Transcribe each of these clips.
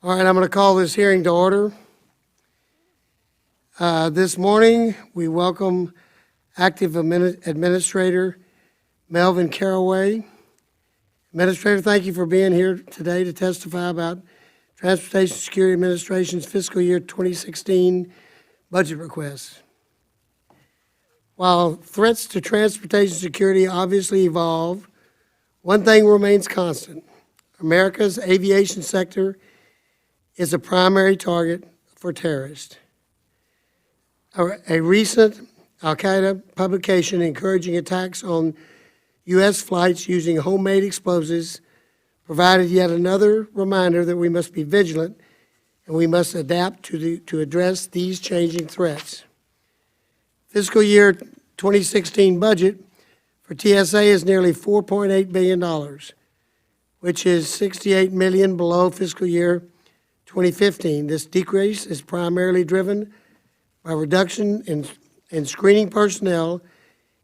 All right, I'm going to call this hearing to order. This morning, we welcome Active Administrator Melvin Carraway. Administrator, thank you for being here today to testify about Transportation Security Administration's fiscal year 2016 budget requests. While threats to transportation security obviously evolve, one thing remains constant. America's aviation sector is a primary target for terrorists. A recent Al-Qaeda publication encouraging attacks on U.S. flights using homemade explosives provided yet another reminder that we must be vigilant and we must adapt to address these changing threats. Fiscal year 2016 budget for TSA is nearly $4.8 billion, which is $68 million below fiscal year 2015. This decrease is primarily driven by reduction in screening personnel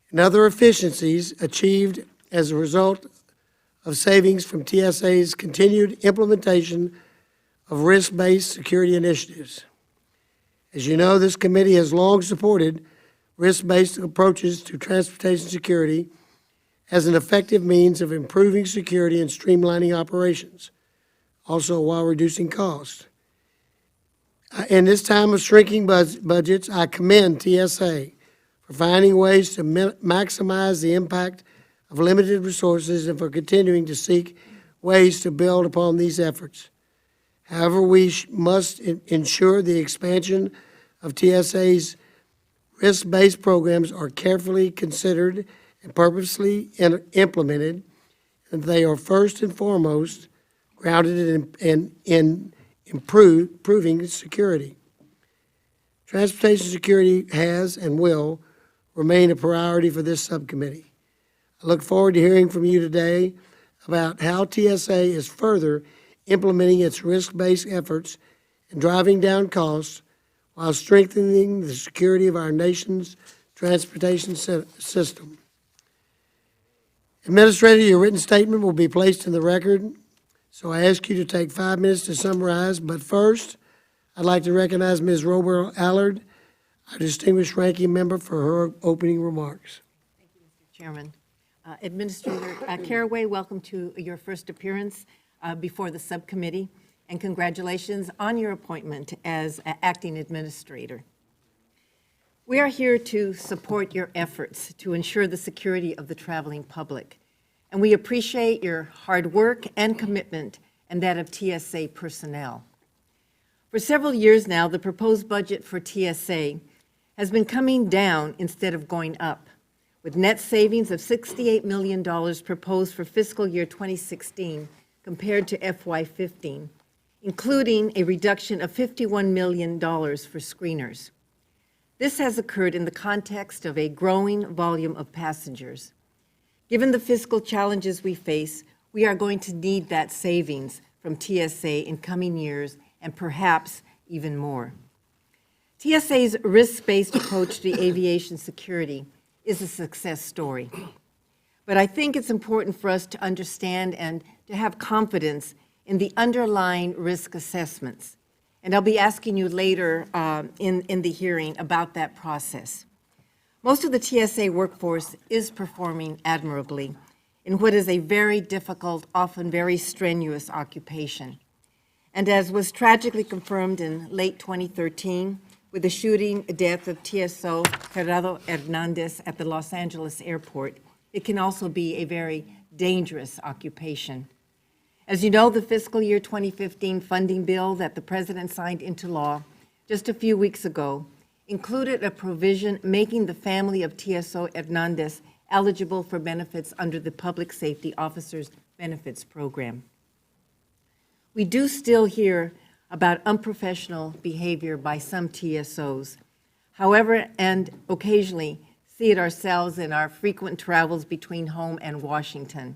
and other efficiencies achieved as a result of savings from TSA's continued implementation of risk-based security initiatives. As you know, this committee has long supported risk-based approaches to transportation security as an effective means of improving security and streamlining operations, also while reducing costs. In this time of shrinking budgets, I commend TSA for finding ways to maximize the impact of limited resources and for continuing to seek ways to build upon these efforts. However, we must ensure the expansion of TSA's risk-based programs are carefully considered and purposely implemented, and they are first and foremost grounded in improving security. Transportation security has and will remain a priority for this subcommittee. I look forward to hearing from you today about how TSA is further implementing its risk-based efforts and driving down costs while strengthening the security of our nation's transportation system. Administrator, your written statement will be placed in the record, so I ask you to take 5 minutes to summarize. But first, I'd like to recognize Ms. Robert Allard, our distinguished ranking member, for her opening remarks. Thank you, Mr. Chairman. Administrator Carraway, welcome to your first appearance before the subcommittee, and congratulations on your appointment as acting administrator. We are here to support your efforts to ensure the security of the traveling public, and we appreciate your hard work and commitment and that of TSA personnel. For several years now, the proposed budget for TSA has been coming down instead of going up, with net savings of $68 million proposed for fiscal year 2016 compared to FY15, including a reduction of $51 million for screeners. This has occurred in the context of a growing volume of passengers. Given the fiscal challenges we face, we are going to need that savings from TSA in coming years and perhaps even more. TSA's risk-based approach to aviation security is a success story. But I think it's important for us to understand and to have confidence in the underlying risk assessments. And I'll be asking you later in the hearing about that process. Most of the TSA workforce is performing admirably in what is a very difficult, often very strenuous occupation. And as was tragically confirmed in late 2013 with the shooting death of TSO Gerardo Hernandez at the Los Angeles airport, it can also be a very dangerous occupation. As you know, the fiscal year 2015 funding bill that the President signed into law just a few weeks ago included a provision making the family of TSO Hernandez eligible for benefits under the Public Safety Officers Benefits Program. We do still hear about unprofessional behavior by some TSOs. However, and occasionally see it ourselves in our frequent travels between home and Washington.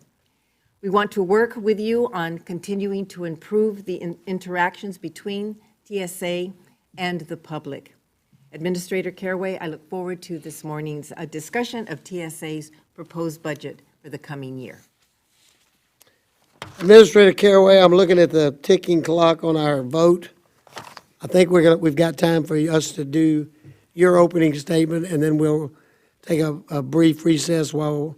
We want to work with you on continuing to improve the interactions between TSA and the public. Administrator Carraway, I look forward to this morning's discussion of TSA's proposed budget for the coming year. Administrator Carraway, I'm looking at the ticking clock on our vote. I think we've got time for us to do your opening statement, and then we'll take a brief recess while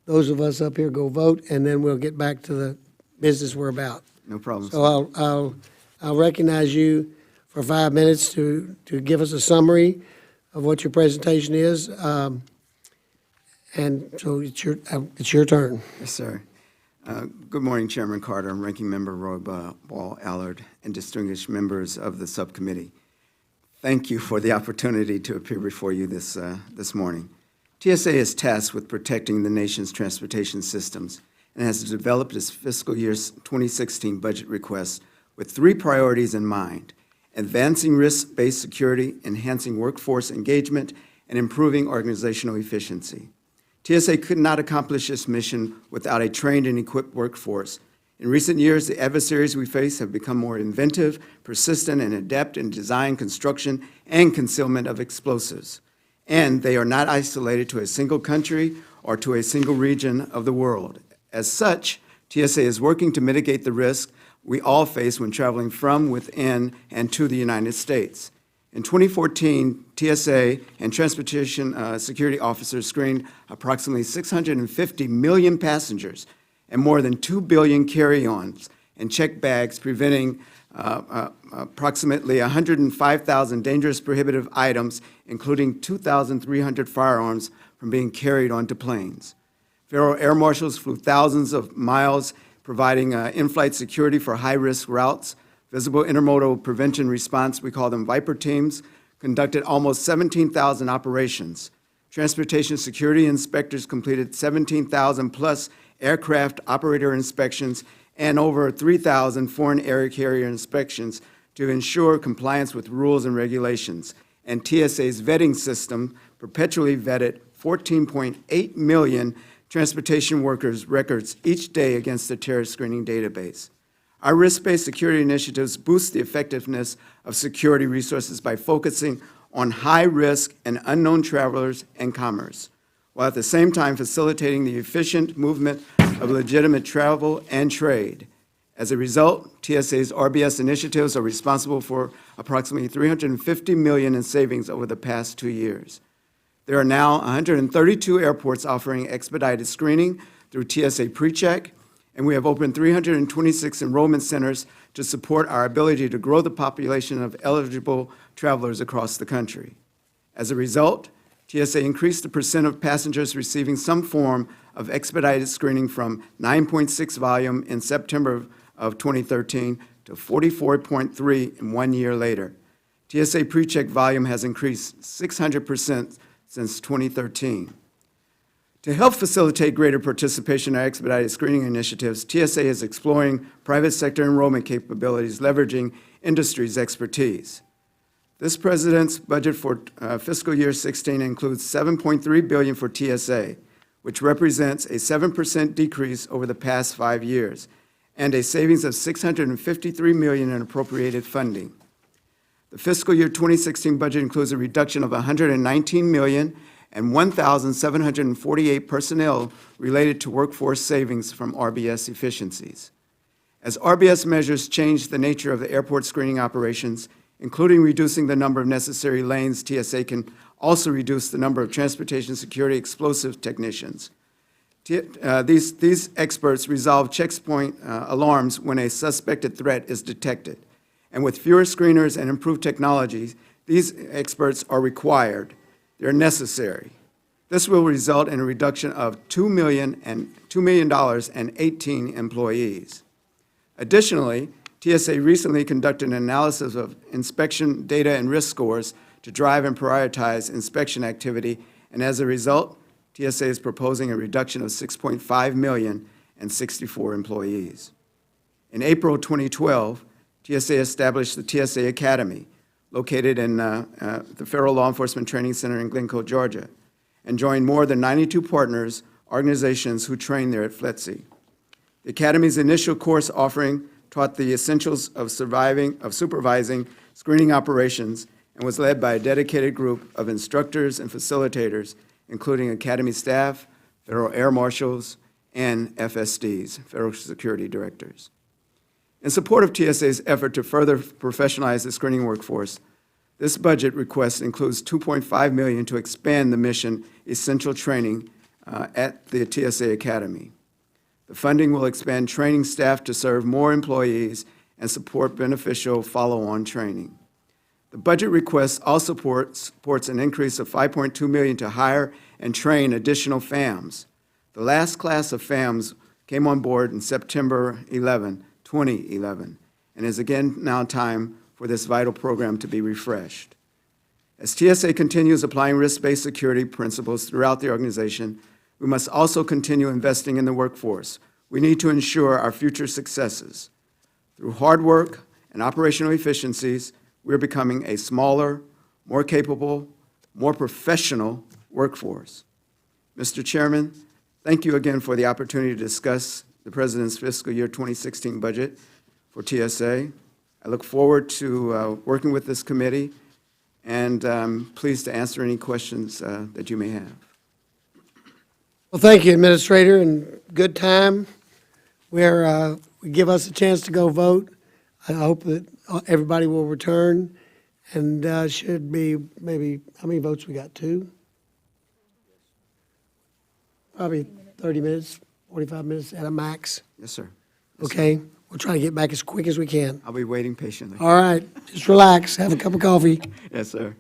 those of us up here go vote, and then we'll get back to the business we're about. No problem. So I'll recognize you for 5 minutes to give us a summary of what your presentation is. And so it's your turn. Yes, sir. Good morning, Chairman Carter, and Ranking Member Roy Ball-Allard, and distinguished members of the subcommittee. Thank you for the opportunity to appear before you this morning. TSA is tasked with protecting the nation's transportation systems and has developed its fiscal year 2016 budget request with 3 priorities in mind: advancing risk-based security, enhancing workforce engagement, and improving organizational efficiency. TSA could not accomplish this mission without a trained and equipped workforce. In recent years, the adversaries we face have become more inventive, persistent, and adept in design, construction, and concealment of explosives. And they are not isolated to a single country or to a single region of the world. As such, TSA is working to mitigate the risk we all face when traveling from, within, and to the United States. In 2014, TSA and transportation security officers screened approximately 650 million passengers and more than 2 billion carry-ons and checked bags, preventing approximately 105,000 dangerous prohibitive items, including 2,300 firearms, from being carried onto planes. Federal air marshals flew thousands of miles, providing in-flight security for high-risk routes. Visible Intermodal Prevention Response, we call them Viper teams, conducted almost 17,000 operations. Transportation security inspectors completed 17,000 plus aircraft operator inspections and over 3,000 foreign air carrier inspections to ensure compliance with rules and regulations. And TSA's vetting system perpetually vetted 14.8 million transportation workers' records each day against the terrorist screening database. Our risk-based security initiatives boost the effectiveness of security resources by focusing on high-risk and unknown travelers and commerce, while at the same time facilitating the efficient movement of legitimate travel and trade. As a result, TSA's RBS initiatives are responsible for approximately $350 million in savings over the past 2 years. There are now 132 airports offering expedited screening through TSA PreCheck, and we have opened 326 enrollment centers to support our ability to grow the population of eligible travelers across the country. As a result, TSA increased the percent of passengers receiving some form of expedited screening from 9.6 volume in September of 2013 to 44.3 in 1 year later. TSA PreCheck volume has increased 600% since 2013. To help facilitate greater participation in our expedited screening initiatives, TSA is exploring private sector enrollment capabilities, leveraging industry's expertise. This president's budget for fiscal year 16 includes $7.3 billion for TSA, which represents a 7% decrease over the past 5 years, and a savings of $653 million in appropriated funding. The fiscal year 2016 budget includes a reduction of $119 million and 1,748 personnel related to workforce savings from RBS efficiencies. As RBS measures change the nature of the airport screening operations, including reducing the number of necessary lanes, TSA can also reduce the number of transportation security explosive technicians. These experts resolve checkpoint alarms when a suspected threat is detected. And with fewer screeners and improved technologies, these experts are required. They're necessary. This will result in a reduction of $2 million and 18 employees. Additionally, TSA recently conducted an analysis of inspection data and risk scores to drive and prioritize inspection activity, and as a result, TSA is proposing a reduction of $6.5 million and 64 employees. In April 2012, TSA established the TSA Academy, located in the Federal Law Enforcement Training Center in Glencoe, Georgia, and joined more than 92 partners, organizations who train there at FLETC. The Academy's initial course offering taught the essentials of supervising screening operations and was led by a dedicated group of instructors and facilitators, including Academy staff, Federal Air Marshals, and FSDs, Federal Security Directors. In support of TSA's effort to further professionalize the screening workforce, this budget request includes $2.5 million to expand the mission essential training at the TSA Academy. The funding will expand training staff to serve more employees and support beneficial follow-on training. The budget request also supports an increase of $5.2 million to hire and train additional FAMs. The last class of FAMs came on board in September 2011, and is again now time for this vital program to be refreshed. As TSA continues applying risk-based security principles throughout the organization, we must also continue investing in the workforce. We need to ensure our future successes. Through hard work and operational efficiencies, we're becoming a smaller, more capable, more professional workforce. Mr. Chairman, thank you again for the opportunity to discuss the President's fiscal year 2016 budget for TSA. I look forward to working with this committee, and I'm pleased to answer any questions that you may have. Well, thank you, Administrator, and good time where we give us a chance to go vote. I hope that everybody will return, and should be maybe, how many votes we got, 2? Probably 30 minutes, 45 minutes at a max. Yes, sir. Okay? We'll try to get back as quick as we can. I'll be waiting patiently. All right, just relax, have a cup of coffee. Yes, sir.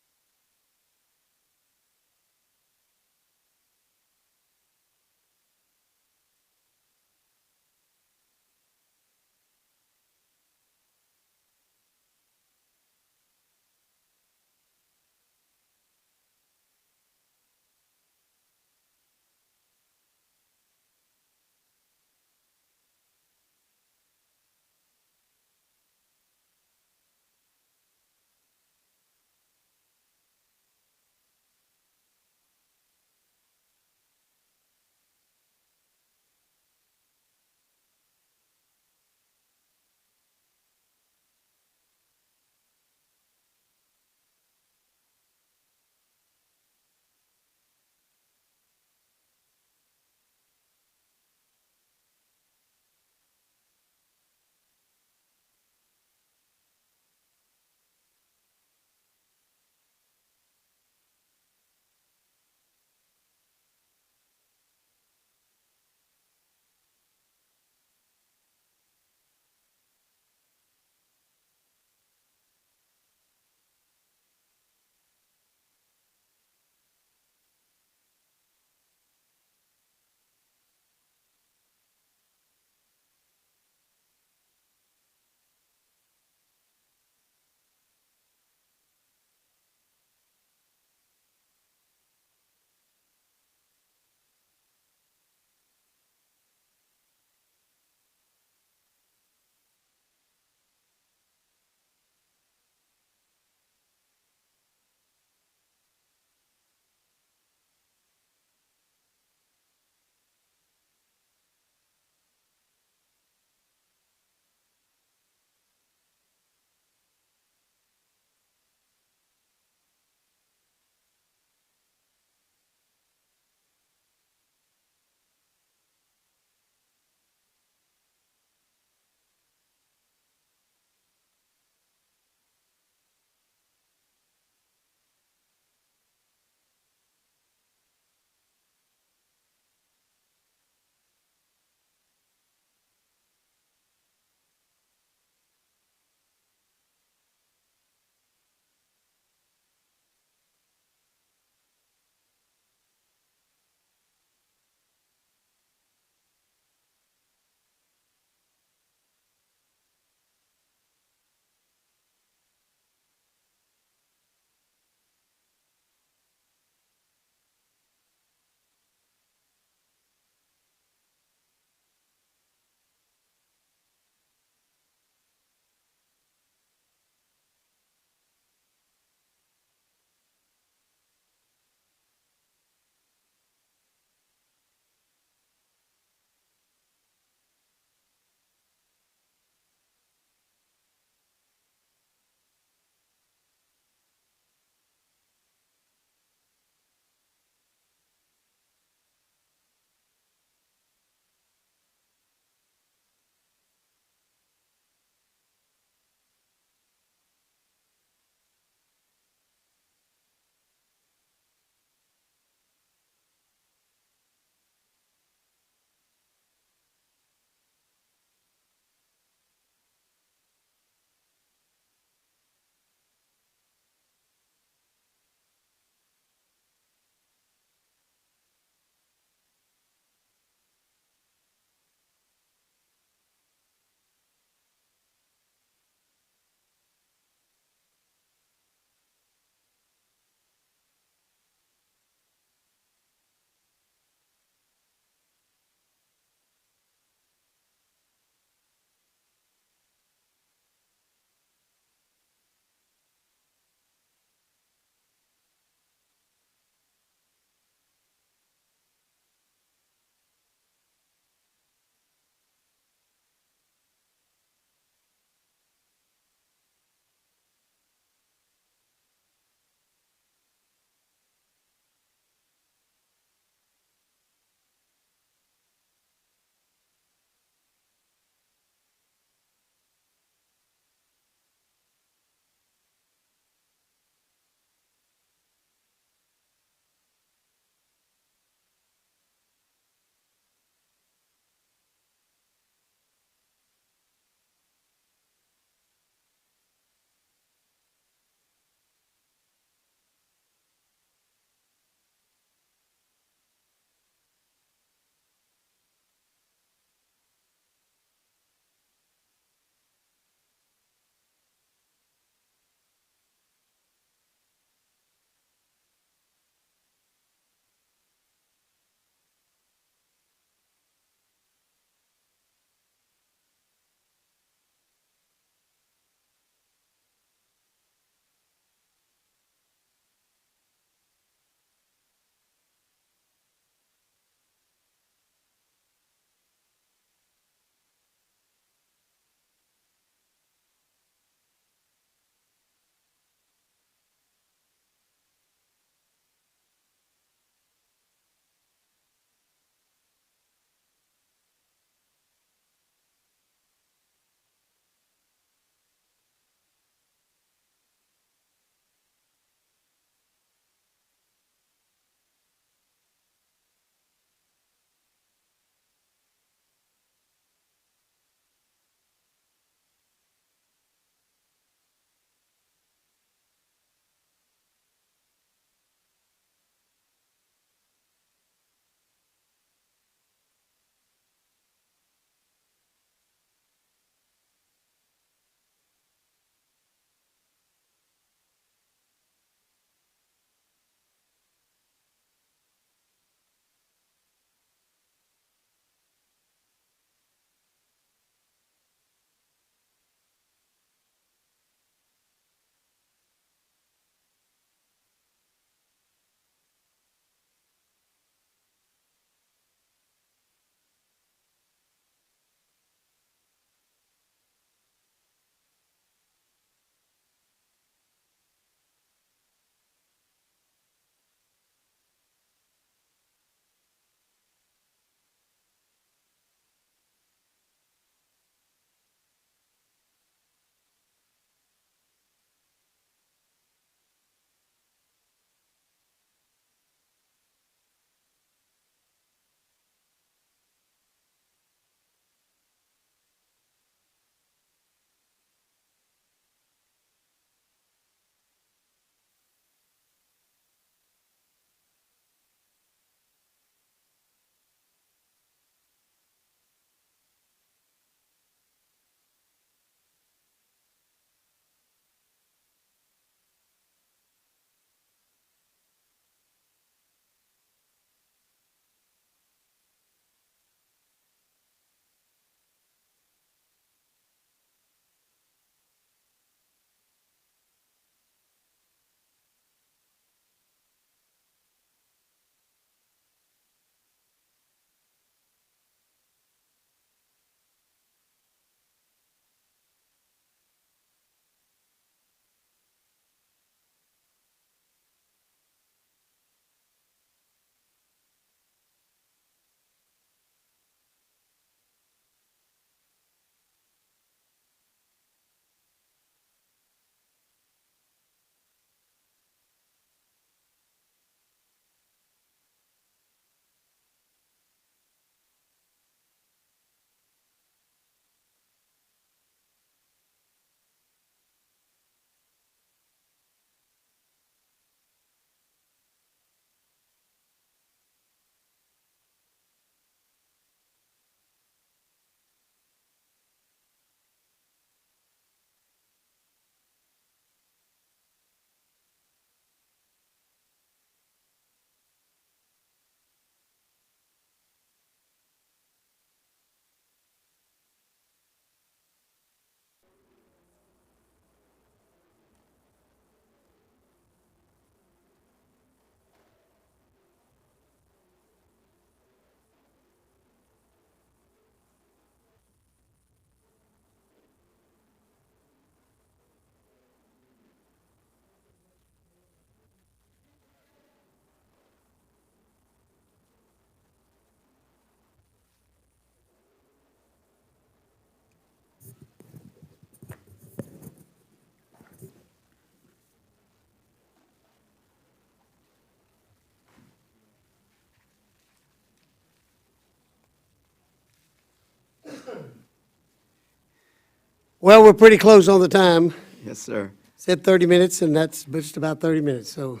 Well, we're pretty close on the time. Yes, sir. Said 30 minutes, and that's just about 30 minutes. So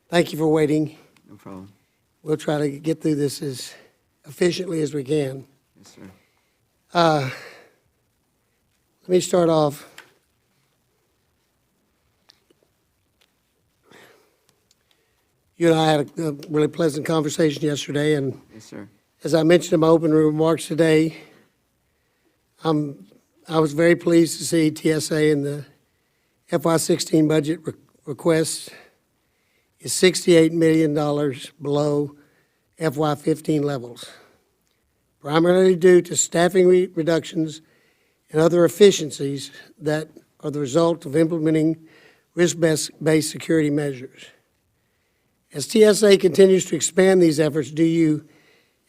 thank you for waiting. No problem. We'll try to get through this as efficiently as we can. Yes, sir. Let me start off. You and I had a really pleasant conversation yesterday, and Yes, sir. as I mentioned in my opening remarks today, I was very pleased to see TSA in the FY16 budget request is $68 million below FY15 levels, primarily due to staffing reductions and other efficiencies that are the result of implementing risk-based security measures. As TSA continues to expand these efforts, do you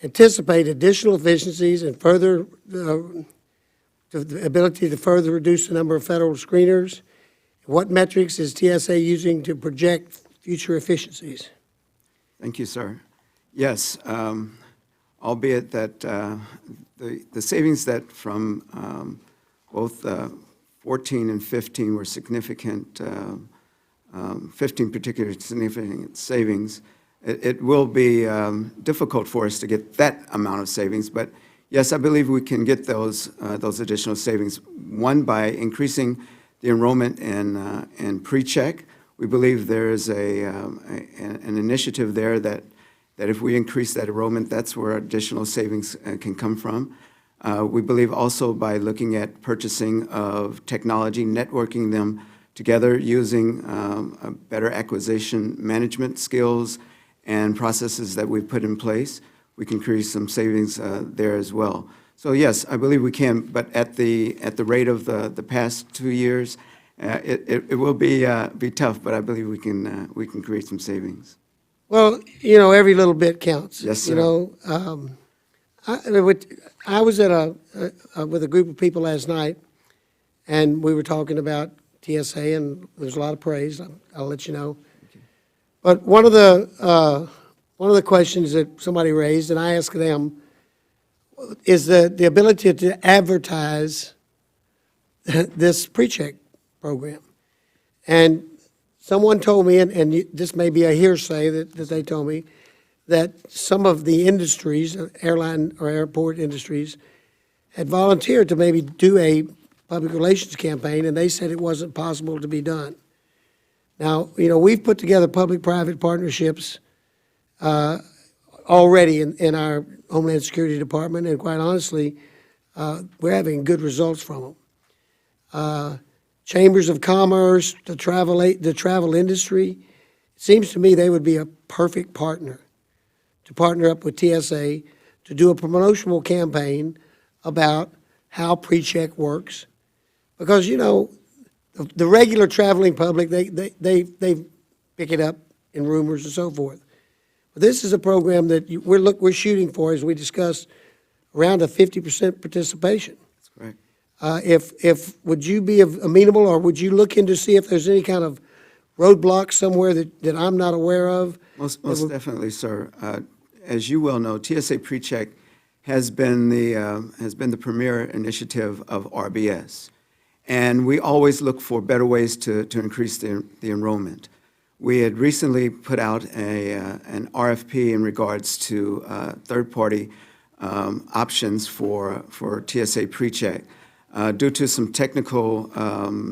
anticipate additional efficiencies and further the ability to further reduce the number of federal screeners? What metrics is TSA using to project future efficiencies? Thank you, sir. Yes, albeit that the savings that from both 14 and 15 were significant, 15 particularly significant savings, it will be difficult for us to get that amount of savings, but yes, I believe we can get those additional savings. One, by increasing the enrollment in pre-check. We believe there is an initiative there that if we increase that enrollment, that's where additional savings can come from. We believe also by looking at purchasing of technology, networking them together using better acquisition management skills and processes that we've put in place, we can create some savings there as well. So yes, I believe we can, but at the rate of the past 2 years, it will be tough, but I believe we can create some savings. Well, you know, every little bit counts. Yes, sir. You know, I was at with a group of people last night, and we were talking about TSA, and there's a lot of praise. I'll let you know. Okay. But one of the questions that somebody raised, and I asked them, is the ability to advertise this pre-check program. And someone told me, and this may be a hearsay that they told me, that some of the industries, airline or airport industries, had volunteered to maybe do a public relations campaign, and they said it wasn't possible to be done. Now, you know, we've put together public-private partnerships already in our Homeland Security Department, and quite honestly, we're having good results from them. Chambers of Commerce, the travel industry, it seems to me they would be a perfect partner to partner up with TSA to do a promotional campaign about how pre-check works. Because, you know, the regular traveling public, they pick it up in rumors and so forth. But this is a program that we're shooting for, as we discussed, around a 50% participation. That's correct. Would you be amenable, or would you look into see if there's any kind of roadblock somewhere that I'm not aware of? Most definitely, sir. As you well know, TSA PreCheck has been the premier initiative of RBS, and we always look for better ways to increase the enrollment. We had recently put out an RFP in regards to third-party options for TSA PreCheck. Due to some technical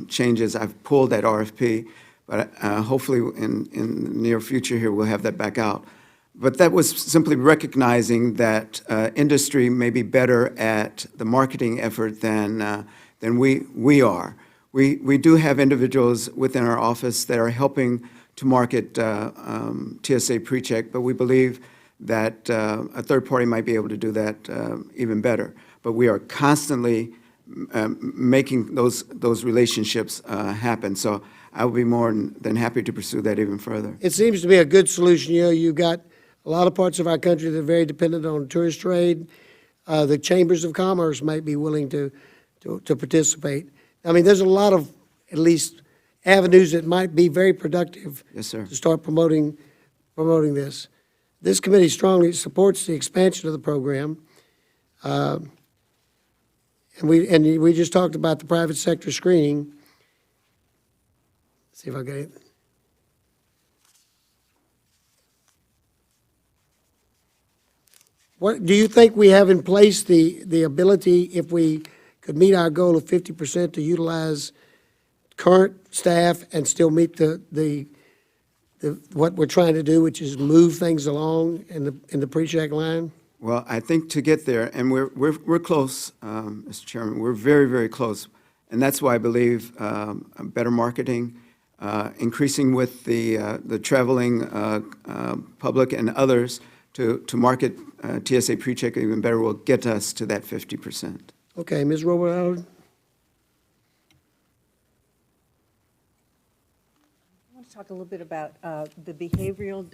changes, I've pulled that RFP, but hopefully in the near future here, we'll have that back out. But that was simply recognizing that industry may be better at the marketing effort than we are. We do have individuals within our office that are helping to market TSA PreCheck, but we believe that a third party might be able to do that even better. But we are constantly making those relationships happen. So I would be more than happy to pursue that even further. It seems to be a good solution. You know, you've got a lot of parts of our country that are very dependent on tourist trade. The chambers of commerce might be willing to participate. I mean, there's a lot of, at least, avenues that might be very productive. Yes, sir. To start promoting this. This committee strongly supports the expansion of the program. And we just talked about the private sector screening. See if I got it. What, do you think we have in place the ability, if we could meet our goal of 50%, to utilize current staff and still meet the what we're trying to do, which is move things along in the pre-check line? Well, I think to get there, and we're close, Mr. Chairman, we're very, very close. And that's why I believe better marketing, increasing with the traveling public and others to market TSA PreCheck even better will get us to that 50%. Okay, Ms. Robert-Allard? I want to talk a little bit about the Behavioral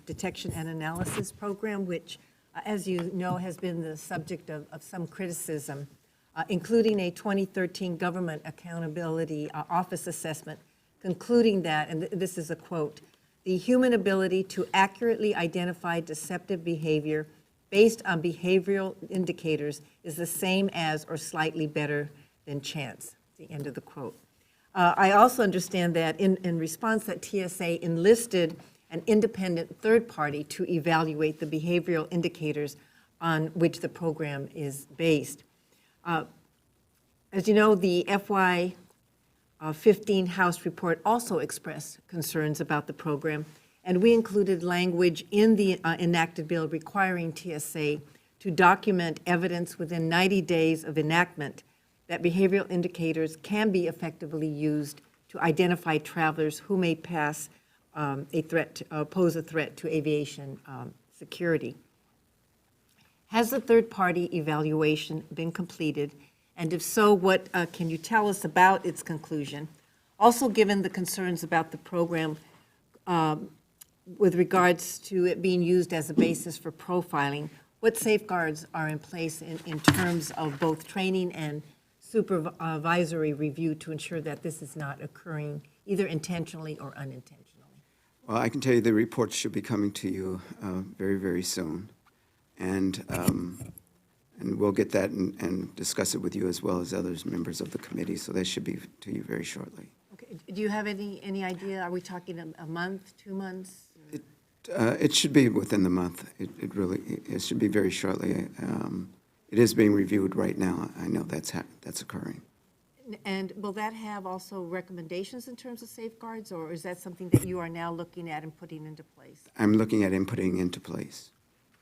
Detection and Analysis Program, which, as you know, has been the subject of some criticism, including a 2013 Government Accountability Office assessment concluding that, and this is a quote, "The human ability to accurately identify deceptive behavior based on behavioral indicators is the same as or slightly better than chance." The end of the quote. I also understand that in response that TSA enlisted an independent third party to evaluate the behavioral indicators on which the program is based. As you know, the FY15 House report also expressed concerns about the program, and we included language in the enacted bill requiring TSA to document evidence within 90 days of enactment that behavioral indicators can be effectively used to identify travelers who may pose a threat to aviation security. Has the third-party evaluation been completed? And if so, what can you tell us about its conclusion? Also, given the concerns about the program with regards to it being used as a basis for profiling, what safeguards are in place in terms of both training and supervisory review to ensure that this is not occurring either intentionally or unintentionally? Well, I can tell you the report should be coming to you very, very soon. And we'll get that and discuss it with you as well as others members of the committee. So that should be to you very shortly. Okay. Do you have any idea? Are we talking a month, 2 months? It should be within the month. It should be very shortly. It is being reviewed right now. I know that's occurring. And will that have also recommendations in terms of safeguards, or is that something that you are now looking at and putting into place? I'm looking at inputting into place.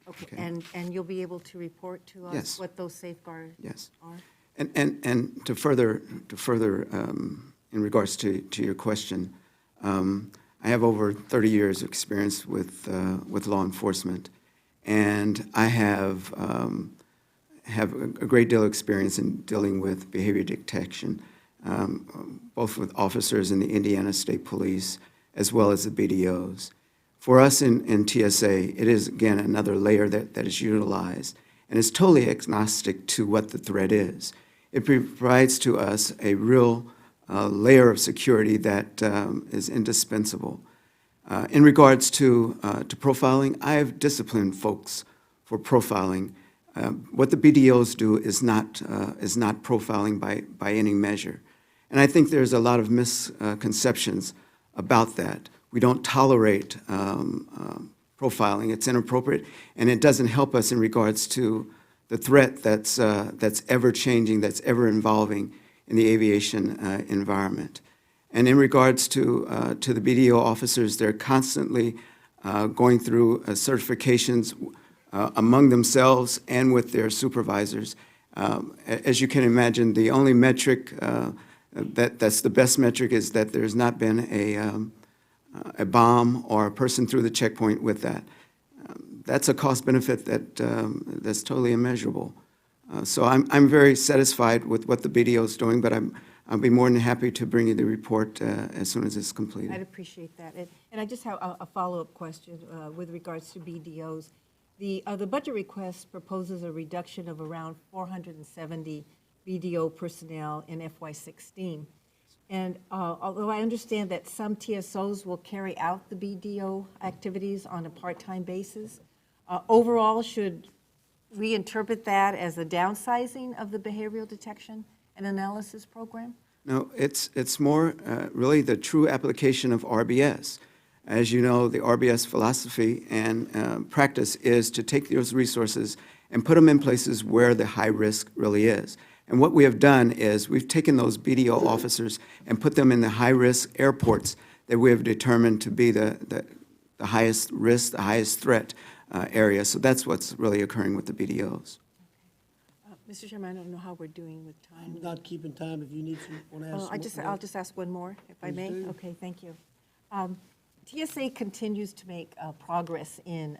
Okay. And you'll be able to report to us Yes. what those safeguards Yes. are? And to further in regards to your question, I have over 30 years of experience with law enforcement, and I have a great deal of experience in dealing with behavior detection, both with officers in the Indiana State Police as well as the BDOs. For us in TSA, it is, again, another layer that is utilized, and it's totally agnostic to what the threat is. It provides to us a real layer of security that is indispensable. In regards to profiling, I have disciplined folks for profiling. What the BDOs do is not profiling by any measure. And I think there's a lot of misconceptions about that. We don't tolerate profiling. It's inappropriate, and it doesn't help us in regards to the threat that's ever-changing, that's ever-evolving in the aviation environment. And in regards to the BDO officers, they're constantly going through certifications among themselves and with their supervisors. As you can imagine, the only metric that's the best metric is that there's not been a bomb or a person through the checkpoint with that. That's a cost benefit that's totally immeasurable. So I'm very satisfied with what the BDO is doing, but I'll be more than happy to bring you the report as soon as it's completed. I'd appreciate that. And I just have a follow-up question with regards to BDOs. The budget request proposes a reduction of around 470 BDO personnel in FY16. And although I understand that some TSOs will carry out the BDO activities on a part-time basis, overall, should we interpret that as a downsizing of the behavioral detection and analysis program? No, it's more really the true application of RBS. As you know, the RBS philosophy and practice is to take those resources and put them in places where the high risk really is. And what we have done is we've taken those BDO officers and put them in the high-risk airports that we have determined to be the highest risk, the highest threat area. So that's what's really occurring with the BDOs. Mr. Chairman, I don't know how we're doing with time. I'm not keeping time if you need to, want to ask. I'll just ask one more, if I may. Please do. Okay, thank you. TSA continues to make progress in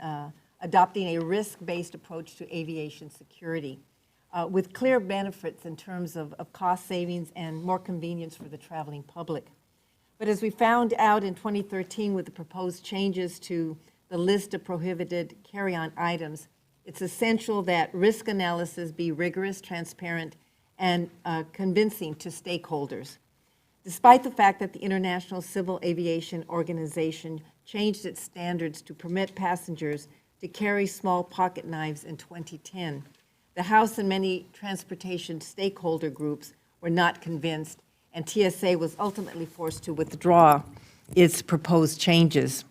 adopting a risk-based approach to aviation security with clear benefits in terms of cost savings and more convenience for the traveling public. But as we found out in 2013 with the proposed changes to the list of prohibited carry-on items, it's essential that risk analysis be rigorous, transparent, and convincing to stakeholders. Despite the fact that the International Civil Aviation Organization changed its standards to permit passengers to carry small pocket knives in 2010, the House and many transportation stakeholder groups were not convinced, and TSA was ultimately forced to withdraw its proposed changes.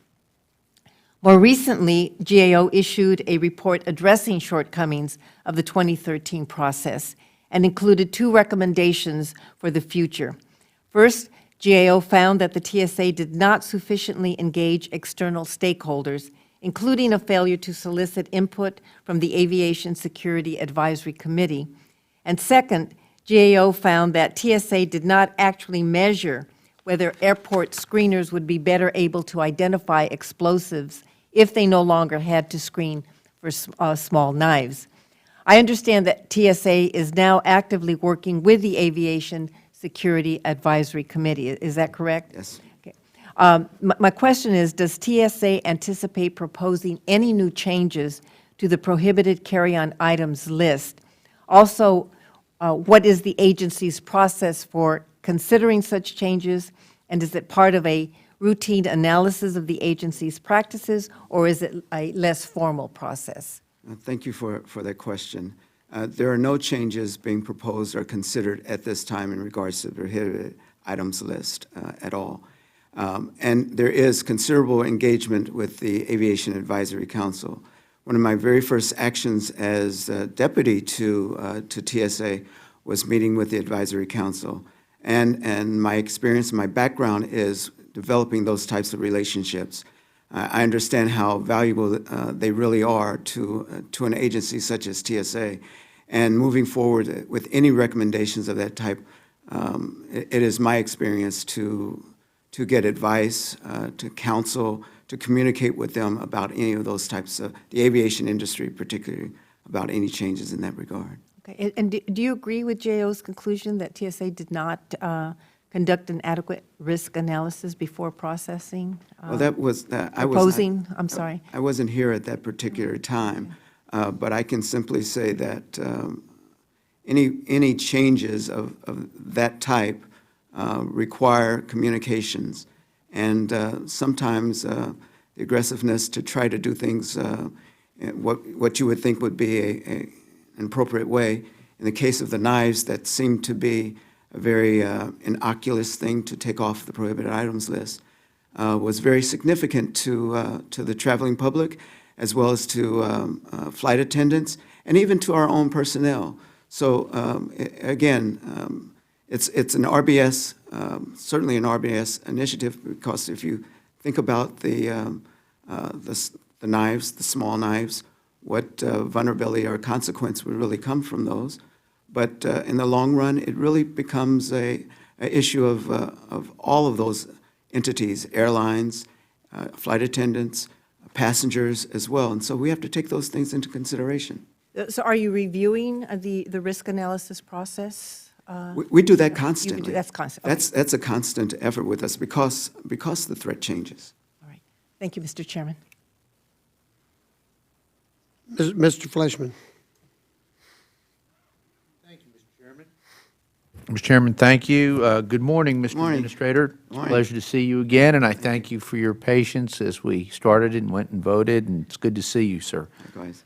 More recently, GAO issued a report addressing shortcomings of the 2013 process and included 2 recommendations for the future. First, GAO found that the TSA did not sufficiently engage external stakeholders, including a failure to solicit input from the Aviation Security Advisory Committee. And second, GAO found that TSA did not actually measure whether airport screeners would be better able to identify explosives if they no longer had to screen for small knives. I understand that TSA is now actively working with the Aviation Security Advisory Committee. Is that correct? Yes. Okay. My question is, does TSA anticipate proposing any new changes to the prohibited carry-on items list? Also, what is the agency's process for considering such changes, and is it part of a routine analysis of the agency's practices, or is it a less formal process? Thank you for that question. There are no changes being proposed or considered at this time in regards to the prohibited items list at all. And there is considerable engagement with the Aviation Advisory Council. One of my very first actions as deputy to TSA was meeting with the Advisory Council. And my experience, my background is developing those types of relationships. I understand how valuable they really are to an agency such as TSA. And moving forward with any recommendations of that type, it is my experience to get advice, to counsel, to communicate with them about any of those types of, the aviation industry particularly, about any changes in that regard. Okay. And do you agree with GAO's conclusion that TSA did not conduct an adequate risk analysis before processing? Well, that was, Proposing, I'm sorry. I wasn't here at that particular time, but I can simply say that any changes of that type require communications, and sometimes the aggressiveness to try to do things what you would think would be an appropriate way. In the case of the knives, that seemed to be a very innocuous thing to take off the prohibited items list, was very significant to the traveling public, as well as to flight attendants, and even to our own personnel. So again, it's an RBS, certainly an RBS initiative, because if you think about the knives, the small knives, what vulnerability or consequence would really come from those. But in the long run, it really becomes a issue of all of those entities, airlines, flight attendants, passengers as well. And so we have to take those things into consideration. So are you reviewing the risk analysis process? We do that constantly. That's constant. Okay. That's a constant effort with us because the threat changes. All right. Thank you, Mr. Chairman. Mr. Fleshman. Mr. Chairman, thank you. Good morning, Mr. Morning. Administrator. It's a Morning. pleasure to see you again, and I thank you for your patience as we started and went and voted, and it's good to see you, sir. Likewise.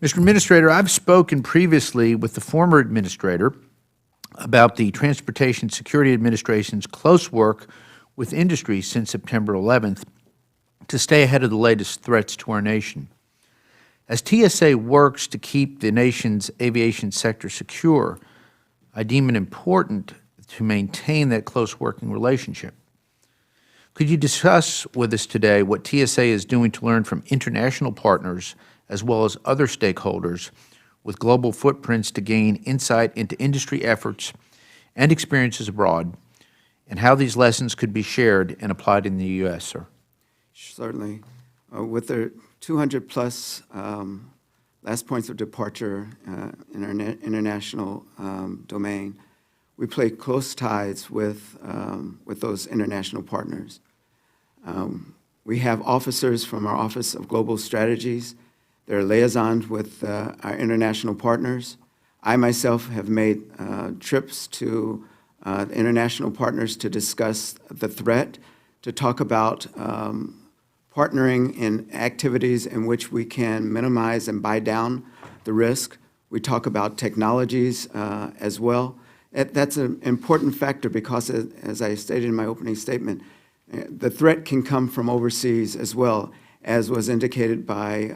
Mr. Administrator, I've spoken previously with the former administrator about the Transportation Security Administration's close work with industry since September 11th to stay ahead of the latest threats to our nation. As TSA works to keep the nation's aviation sector secure, I deem it important to maintain that close working relationship. Could you discuss with us today what TSA is doing to learn from international partners as well as other stakeholders with global footprints to gain insight into industry efforts and experiences abroad, and how these lessons could be shared and applied in the U.S., sir? Certainly. With the 200-plus last points of departure in our international domain, we play close ties with those international partners. We have officers from our Office of Global Strategies. They're liaisons with our international partners. I myself have made trips to international partners to discuss the threat, to talk about partnering in activities in which we can minimize and buy down the risk. We talk about technologies as well. That's an important factor because, as I stated in my opening statement, the threat can come from overseas as well, as was indicated by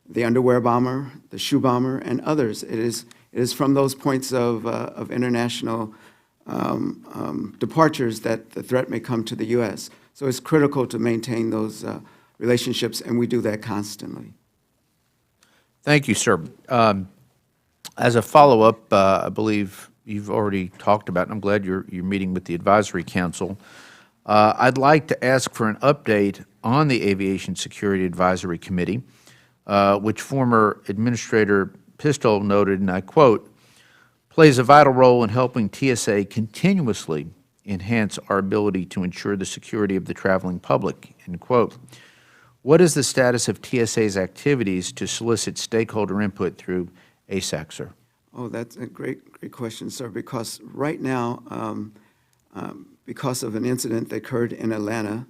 the underwear bomber, the shoe bomber, and others. It is from those points of international departures that the threat may come to the U.S. So it's critical to maintain those relationships, and we do that constantly. Thank you, sir. As a follow-up, I believe you've already talked about, and I'm glad you're meeting with the Advisory Council. I'd like to ask for an update on the Aviation Security Advisory Committee, which former Administrator Pistole noted, and I quote, plays a vital role in helping TSA continuously enhance our ability to ensure the security of the traveling public, end quote. What is the status of TSA's activities to solicit stakeholder input through ASAC, sir? Oh, that's a great question, sir, because right now, because of an incident that occurred in Atlanta,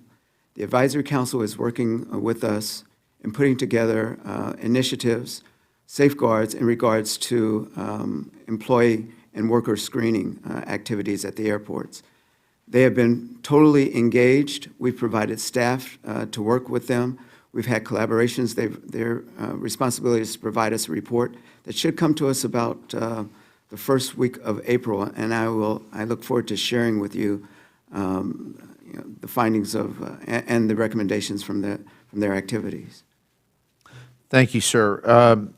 the Advisory Council is working with us in putting together initiatives, safeguards in regards to employee and worker screening activities at the airports. They have been totally engaged. We've provided staff to work with them. We've had collaborations. Their responsibility is to provide us a report that should come to us about the first week of April, and I look forward to sharing with you, the findings of and the recommendations from their activities. Thank you, sir.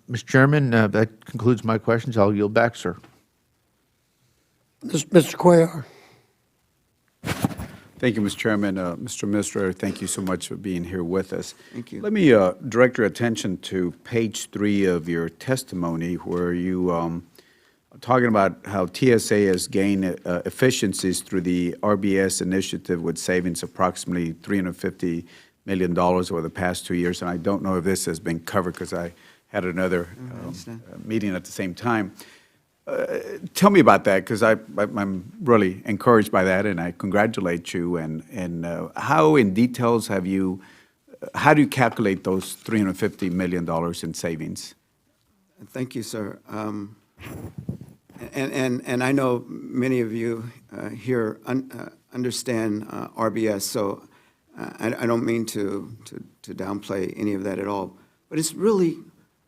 Mr. Chairman, that concludes my questions. I'll yield back, sir. Mr. Cuellar. Thank you, Mr. Chairman. Mr. Administrator, thank you so much for being here with us. Thank you. Let me direct your attention to page 3 of your testimony, where you are talking about how TSA has gained efficiencies through the RBS initiative with savings approximately $350 million over the past 2 years. And I don't know if this has been covered because I had another meeting at the same time. Tell me about that, because I'm really encouraged by that, and I congratulate you. And how in details how do you calculate those $350 million in savings? Thank you, sir. And I know many of you here understand RBS, so I don't mean to downplay any of that at all. But it's really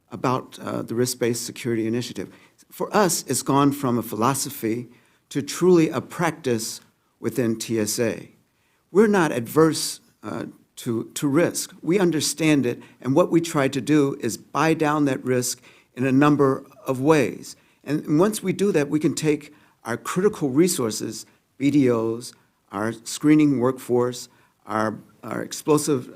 about the risk-based security initiative. For us, it's gone from a philosophy to truly a practice within TSA. We're not adverse to risk. We understand it, and what we try to do is buy down that risk in a number of ways. And once we do that, we can take our critical resources, BDOs, our screening workforce, our explosive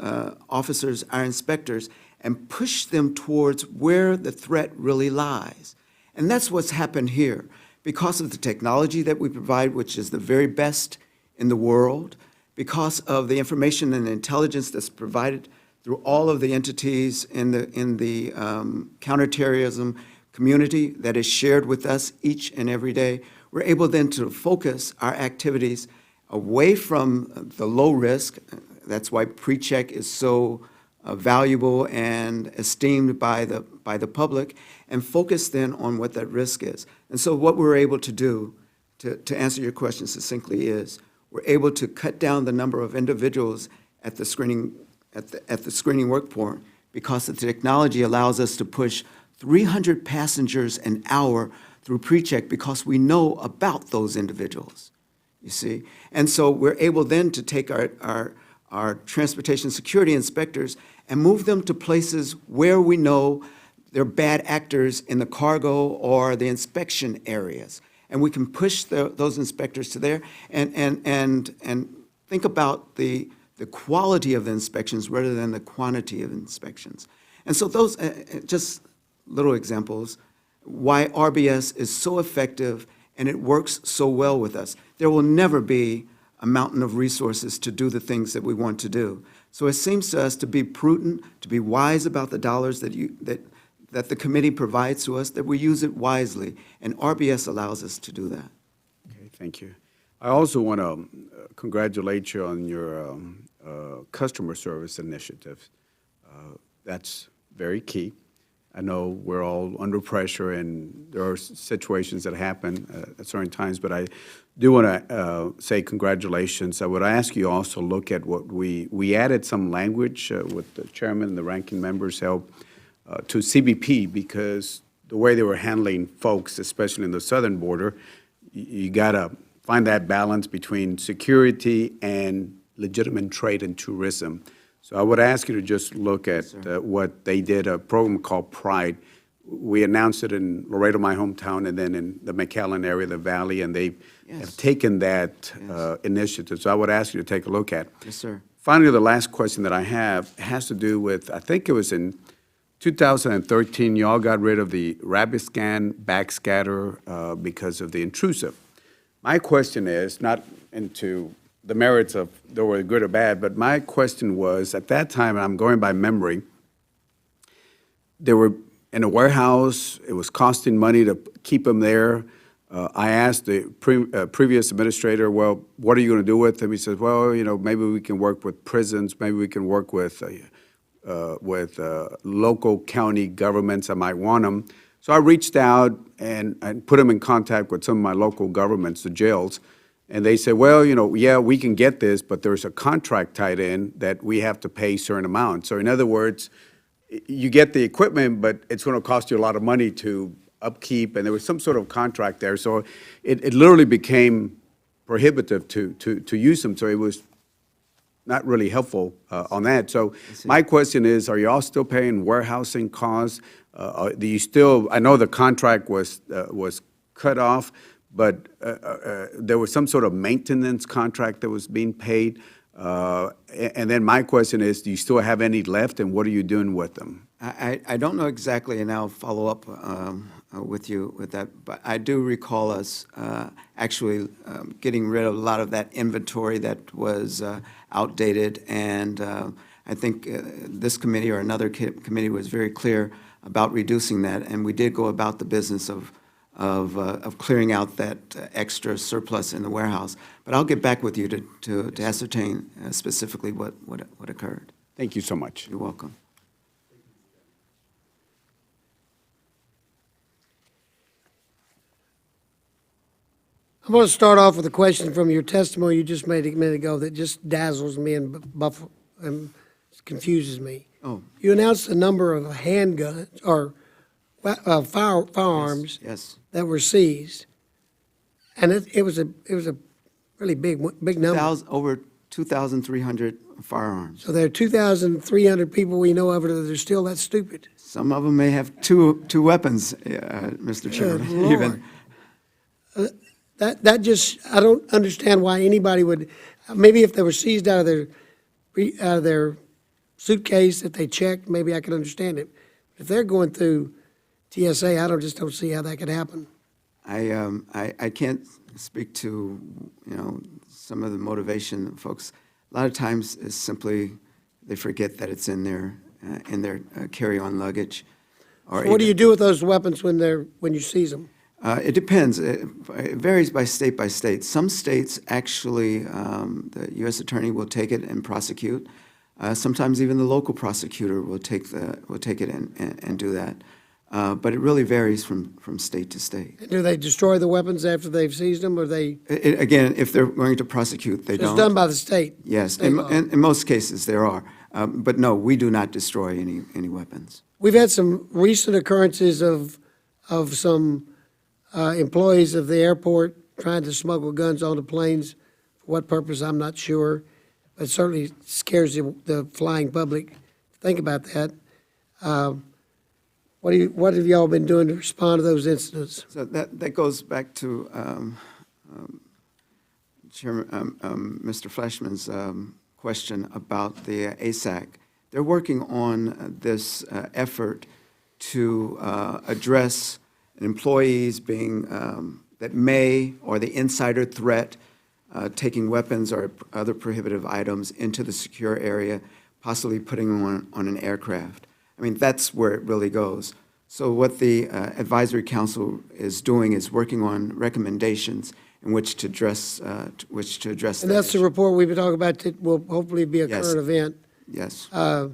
officers, our inspectors, and push them towards where the threat really lies. And that's what's happened here. Because of the technology that we provide, which is the very best in the world, because of the information and intelligence that's provided through all of the entities in the counterterrorism community that is shared with us each and every day, we're able then to focus our activities away from the low risk. That's why pre-check is so valuable and esteemed by the public, and focus then on what that risk is. And so what we're able to do, to answer your question succinctly, is we're able to cut down the number of individuals at the screening work point, because the technology allows us to push 300 passengers an hour through pre-check because we know about those individuals, you see? And so we're able then to take our transportation security inspectors and move them to places where we know they're bad actors in the cargo or the inspection areas. And we can push those inspectors to there and think about the quality of the inspections rather than the quantity of inspections. And so those, just little examples, why RBS is so effective and it works so well with us. There will never be a mountain of resources to do the things that we want to do. So it seems to us to be prudent, to be wise about the dollars that the committee provides to us, that we use it wisely, and RBS allows us to do that. Okay, thank you. I also want to congratulate you on your customer service initiative. That's very key. I know we're all under pressure, and there are situations that happen at certain times, but I do want to say congratulations. I would ask you also look at what we added some language with the chairman and the ranking members' help to CBP, because the way they were handling folks, especially in the southern border, you got to find that balance between security and legitimate trade and tourism. So I would ask you to just look at what they did, a program called Pride. We announced it in Laredo, my hometown, and then in the McAllen area, the Valley, and they have taken that initiative. So I would ask you to take a look at. Yes, sir. Finally, the last question that I have has to do with, I think it was in 2013, you all got rid of the rapid scan backscatter because of the intrusive. My question is, not into the merits of they were good or bad, but my question was, at that time, and I'm going by memory, they were in a warehouse, it was costing money to keep them there. I asked the previous administrator, well, what are you going to do with them? He says, well, you know, maybe we can work with prisons, maybe we can work with local county governments that might want them. So I reached out and put them in contact with some of my local governments, the jails, and they said, well, you know, yeah, we can get this, but there's a contract tied in that we have to pay a certain amount. So in other words, you get the equipment, but it's going to cost you a lot of money to upkeep, and there was some sort of contract there. So it literally became prohibitive to use them. So it was not really helpful on that. So my question is, are you all still paying warehousing costs? Do you still, I know the contract was cut off, but there was some sort of maintenance contract that was being paid. And then my question is, do you still have any left, and what are you doing with them? I don't know exactly, and I'll follow up with you with that, but I do recall us actually getting rid of a lot of that inventory that was outdated, and I think this committee or another committee was very clear about reducing that, and we did go about the business of clearing out that extra surplus in the warehouse. But I'll get back with you to ascertain specifically what occurred. Thank you so much. You're welcome. I'm going to start off with a question from your testimony you just made a minute ago that just dazzles me and confuses me. Oh. You announced a number of handguns or firearms Yes. that were seized, and it was a really big number. Over 2,300 firearms. So there are 2,300 people we know of that are still that stupid. Some of them may have two weapons, Mr. Chairman. Good Lord. Even. That just, I don't understand why anybody would, maybe if they were seized out of their suitcase, if they checked, maybe I could understand it. If they're going through TSA, I just don't see how that could happen. I can't speak to, some of the motivation of folks. A lot of times it's simply they forget that it's in their carry-on luggage. Or So what do you do with those weapons when you seize them? It depends. It varies by state. Some states actually, the U.S. attorney will take it and prosecute. Sometimes even the local prosecutor will take it and do that. But it really varies from state to state. Do they destroy the weapons after they've seized them, or Again, if they're going to prosecute, they it's don't. done by the state? Yes, State law. in most cases there are. But no, we do not destroy any weapons. We've had some recent occurrences of some employees of the airport trying to smuggle guns onto planes. For what purpose, I'm not sure, but it certainly scares the flying public to think about that. What have y'all been doing to respond to those incidents? So that goes back to Chairman, Mr. Fleshman's question about the ASAC. They're working on this effort to address employees being that may, or the insider threat, taking weapons or other prohibitive items into the secure area, possibly putting them on an aircraft. I mean, that's where it really goes. So what the advisory council is doing is working on recommendations in which to address And that's the issue. report we've been talking about that will hopefully be a Yes. current event. Yes. I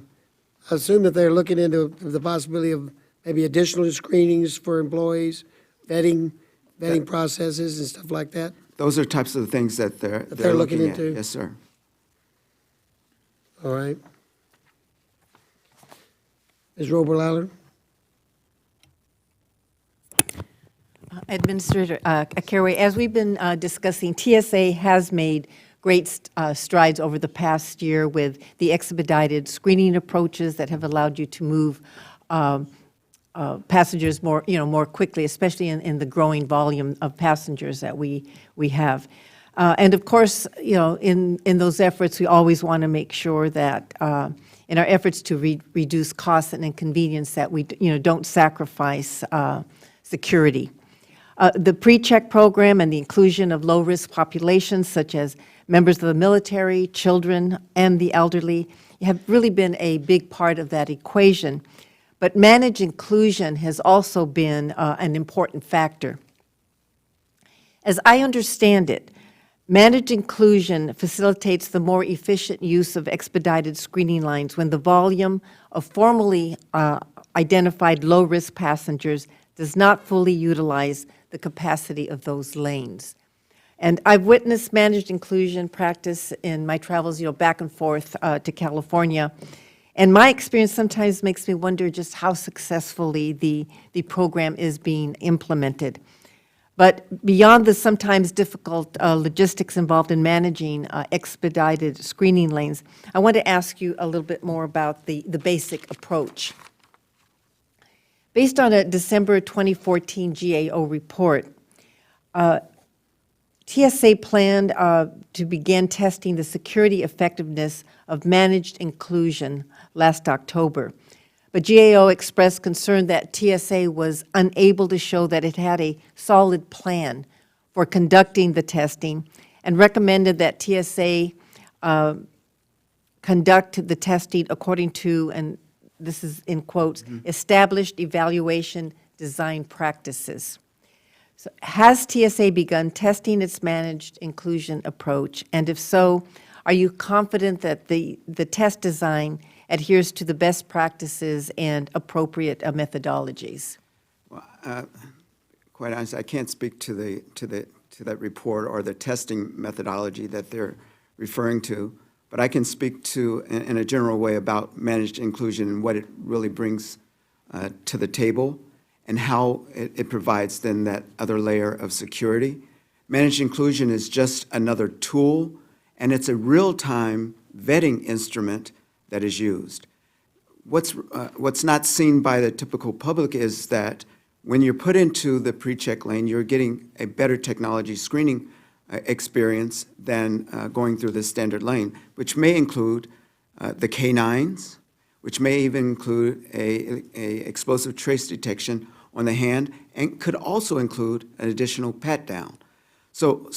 assume that they're looking into the possibility of maybe additional screenings for employees, vetting processes and stuff like that. Those are types of things that they're looking at. into? Yes, sir. All right. Ms. Rober-Lallard? Administrator Carraway, as we've been discussing, TSA has made great strides over the past year with the expedited screening approaches that have allowed you to move passengers more quickly, especially in the growing volume of passengers that we have. And of course, in those efforts, we always want to make sure that in our efforts to reduce costs and inconvenience that we don't sacrifice security. The pre-check program and the inclusion of low-risk populations such as members of the military, children, and the elderly have really been a big part of that equation. But managed inclusion has also been an important factor. As I understand it, managed inclusion facilitates the more efficient use of expedited screening lines when the volume of formally identified low-risk passengers does not fully utilize the capacity of those lanes. And I've witnessed managed inclusion practice in my travels, back and forth to California. And my experience sometimes makes me wonder just how successfully the program is being implemented. But beyond the sometimes difficult logistics involved in managing expedited screening lanes, I want to ask you a little bit more about the basic approach. Based on a December 2014 GAO report, TSA planned to begin testing the security effectiveness of managed inclusion last October. But GAO expressed concern that TSA was unable to show that it had a solid plan for conducting the testing and recommended that TSA conduct the testing according to, and this is in quotes, established evaluation design practices. So has TSA begun testing its managed inclusion approach? And if so, are you confident that the test design adheres to the best practices and appropriate methodologies? Well, quite honestly, I can't speak to that report or the testing methodology that they're referring to, but I can speak to, in a general way, about managed inclusion and what it really brings to the table and how it provides then that other layer of security. Managed inclusion is just another tool, and it's a real-time vetting instrument that is used. What's not seen by the typical public is that when you're put into the pre-check lane, you're getting a better technology screening experience than going through the standard lane, which may include the K9s, which may even include a explosive trace detection on the hand, and could also include an additional pat-down. So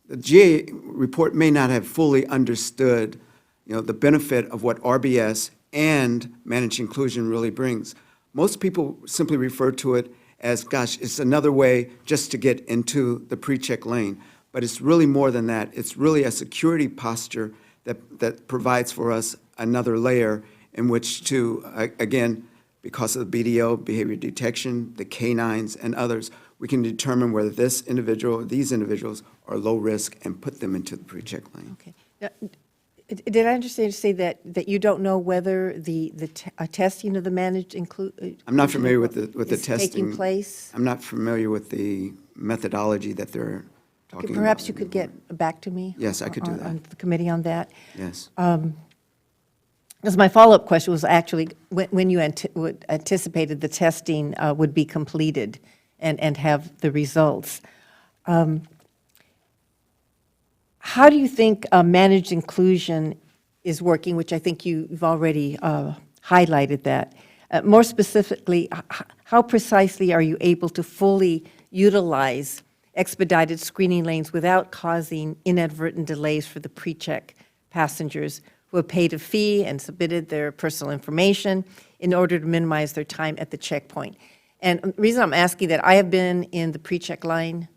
the GA report may not have fully understood the benefit of what RBS and managed inclusion really brings. Most people simply refer to it as, gosh, it's another way just to get into the pre-check lane. But it's really more than that. It's really a security posture that provides for us another layer in which to, again, because of the BDO, behavior detection, the canines, and others, we can determine whether this individual, these individuals are low risk and put them into the pre-check lane. Okay. Now, did I understand you say that you don't know whether the testing of the managed I'm not familiar with the is testing. taking place? I'm not familiar with the methodology that they're talking about. Perhaps you could get back to me? Yes, I could do that. On the committee on that? Yes. Because my follow-up question was actually when you anticipated the testing would be completed and have the results. How do you think managed inclusion is working, which I think you've already highlighted that? More specifically, how precisely are you able to fully utilize expedited screening lanes without causing inadvertent delays for the pre-check passengers who have paid a fee and submitted their personal information in order to minimize their time at the checkpoint? And the reason I'm asking that, I have been in the pre-check line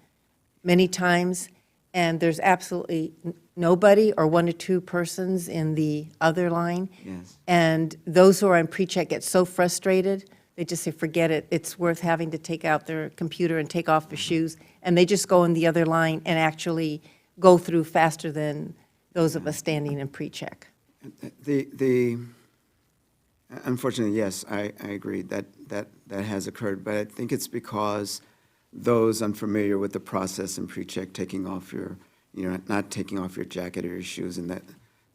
many times, and there's absolutely nobody or one or two persons in the other line. Yes. And those who are in pre-check get so frustrated, they just say, forget it, it's worth having to take out their computer and take off their shoes, and they just go in the other line and actually go through faster than those of us standing in pre-check. Unfortunately, yes, I agree that has occurred, but I think it's because those unfamiliar with the process and pre-check taking off your, not taking off your jacket or your shoes, and that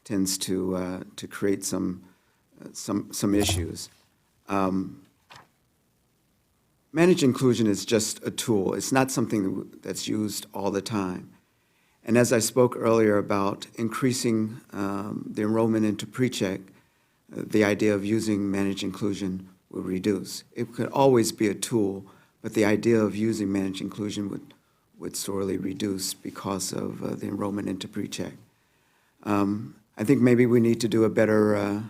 tends to create some issues. Managed inclusion is just a tool. It's not something that's used all the time. And as I spoke earlier about increasing the enrollment into pre-check, the idea of using managed inclusion will reduce. It could always be a tool, but the idea of using managed inclusion would sorely reduce because of the enrollment into pre-check. I think maybe we need to do a better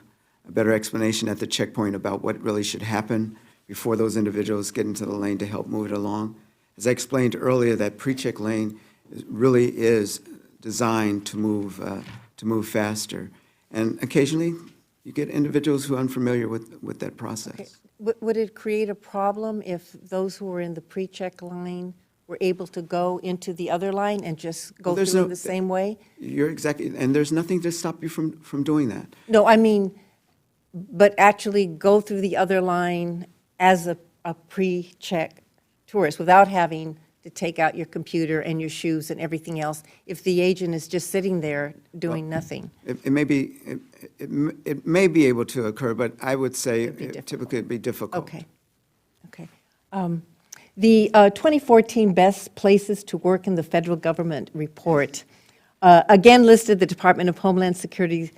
explanation at the checkpoint about what really should happen before those individuals get into the lane to help move it along. As I explained earlier, that pre-check lane really is designed to move faster. And occasionally, you get individuals who are unfamiliar with that process. Okay. Would it create a problem if those who were in the pre-check line were able to go into the other line and just go Well, through the same way? You're exactly, and there's nothing to stop you from doing that. No, I mean, but actually go through the other line as a pre-check tourist without having to take out your computer and your shoes and everything else, if the agent is just sitting there doing nothing. It may be able to occur, but I would say typically it'd be difficult. Okay, okay. The 2014 Best Places to Work in the Federal Government report again listed the Department of Homeland Security's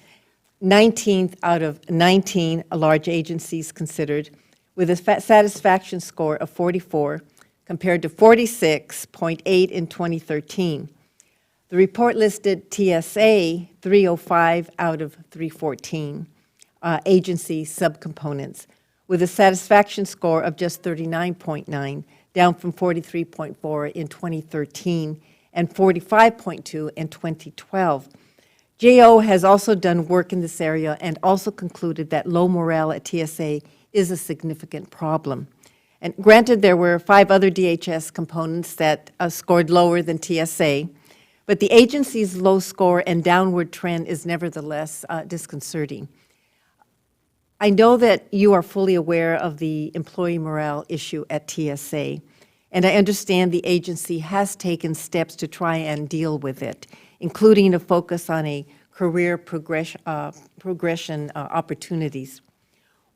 19th out of 19 large agencies considered, with a satisfaction score of 44, compared to 46.8 in 2013. The report listed TSA 305 out of 314 agency subcomponents, with a satisfaction score of just 39.9, down from 43.4 in 2013 and 45.2 in 2012. JO has also done work in this area and also concluded that low morale at TSA is a significant problem. And granted, there were 5 other DHS components that scored lower than TSA, but the agency's low score and downward trend is nevertheless disconcerting. I know that you are fully aware of the employee morale issue at TSA, and I understand the agency has taken steps to try and deal with it, including a focus on a career progression opportunities.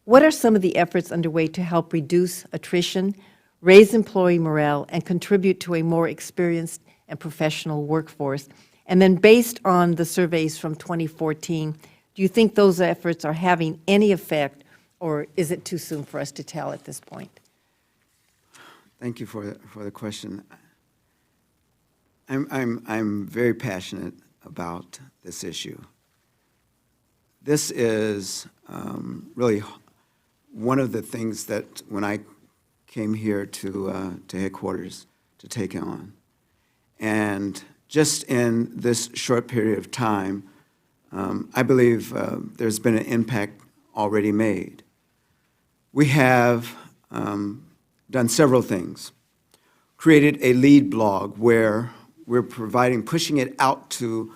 What are some of the efforts underway to help reduce attrition, raise employee morale, and contribute to a more experienced and professional workforce? And then based on the surveys from 2014, do you think those efforts are having any effect, or is it too soon for us to tell at this point? Thank you for the question. I'm very passionate about this issue. This is really one of the things that when I came here to headquarters to take on. And just in this short period of time, I believe there's been an impact already made. We have done several things. Created a lead blog where we're pushing it out to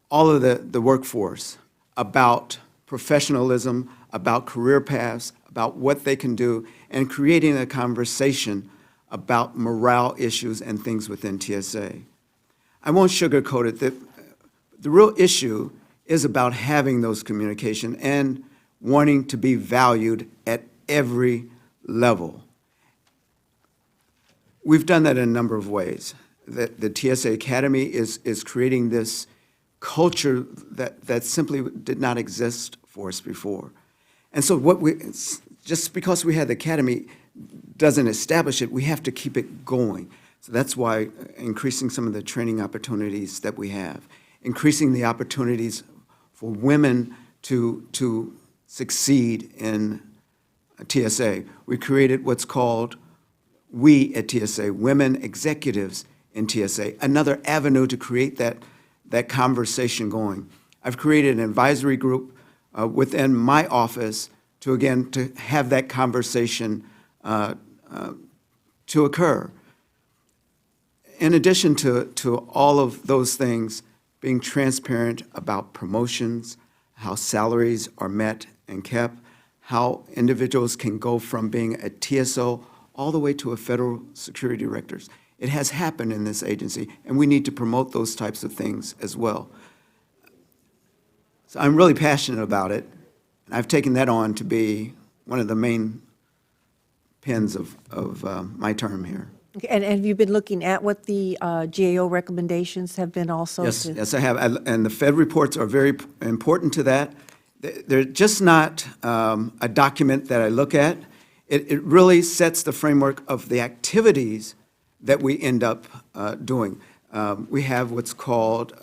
all of the workforce about professionalism, about career paths, about what they can do, and creating a conversation about morale issues and things within TSA. I won't sugarcoat it. The real issue is about having those communication and wanting to be valued at every level. We've done that in a number of ways. The TSA Academy is creating this culture that simply did not exist for us before. And so just because we had the Academy doesn't establish it, we have to keep it going. So that's why increasing some of the training opportunities that we have, increasing the opportunities for women to succeed in TSA. We created what's called We at TSA, Women Executives in TSA, another avenue to create that conversation going. I've created an advisory group within my office to have that conversation to occur. In addition to all of those things, being transparent about promotions, how salaries are met and kept, how individuals can go from being a TSO all the way to a federal security directors. It has happened in this agency, and we need to promote those types of things as well. So I'm really passionate about it, and I've taken that on to be one of the main pins of my term here. Okay, and have you been looking at what the GAO recommendations have been also? Yes, I have, and the Fed reports are very important to that. They're just not a document that I look at. It really sets the framework of the activities that we end up doing. We have what's called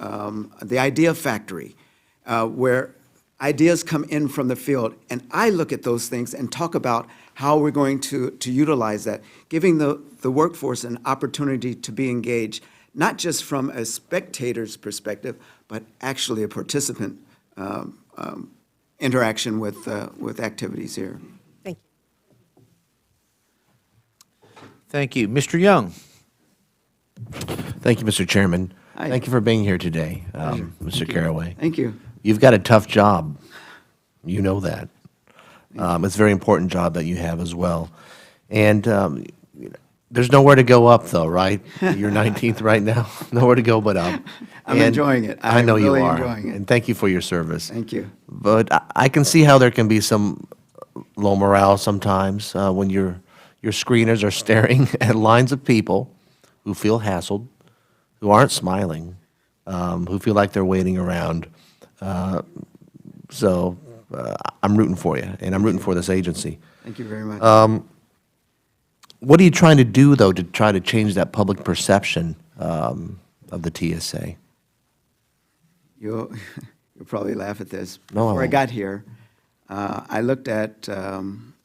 the Idea Factory, where ideas come in from the field, and I look at those things and talk about how we're going to utilize that, giving the workforce an opportunity to be engaged, not just from a spectator's perspective, but actually a participant interaction with activities here. Thank you. Thank you. Mr. Young? Thank you, Mr. Chairman. Hi. Thank you for being here today, Mr. Carraway. Thank you. You've got a tough job. You know that. It's a very important job that you have as well. And there's nowhere to go up, though, right? You're 19th right now. Nowhere to go but up. I'm And enjoying it. I know I'm you really are. enjoying it. And thank you for your service. Thank you. But I can see how there can be some low morale sometimes when your screeners are staring at lines of people who feel hassled, who aren't smiling, who feel like they're waiting around. So I'm rooting for you, and I'm rooting for this agency. Thank you very much. What are you trying to do, though, to try to change that public perception of the TSA? You'll probably laugh at this. No, I Before I won't. got here, I looked at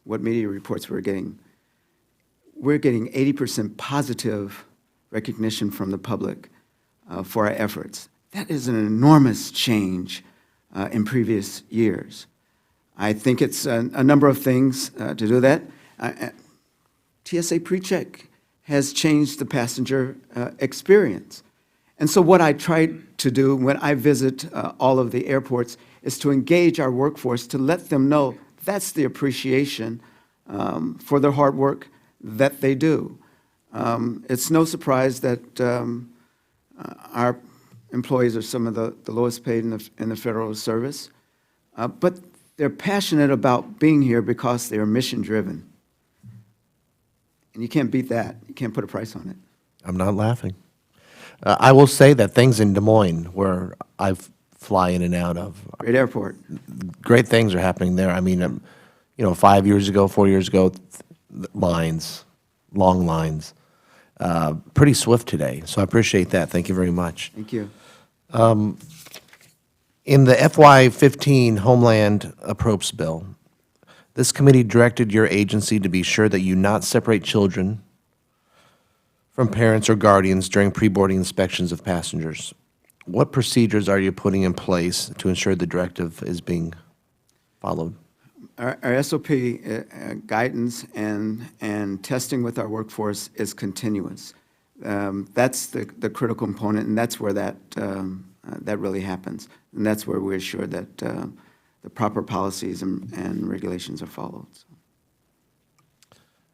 what media reports we're getting. We're getting 80% positive recognition from the public for our efforts. That is an enormous change in previous years. I think it's a number of things to do that. TSA PreCheck has changed the passenger experience. And so what I try to do when I visit all of the airports is to engage our workforce to let them know that's the appreciation for their hard work that they do. It's no surprise that our employees are some of the lowest paid in the federal service, but they're passionate about being here because they are mission-driven. And you can't beat that. You can't put a price on it. I'm not laughing. I will say that things in Des Moines, where I fly in and out of, Great airport. great things are happening there. I mean, 5 years ago, 4 years ago, lines, long lines, pretty swift today. So I appreciate that. Thank you very much. Thank you. In the FY15 Homeland Appropriations bill, this committee directed your agency to be sure that you not separate children from parents or guardians during pre-boarding inspections of passengers. what procedures are you putting in place to ensure the directive is being followed? Our SOP guidance and testing with our workforce is continuous. That's the critical component, and that's where that really happens. And that's where we're sure that the proper policies and regulations are followed.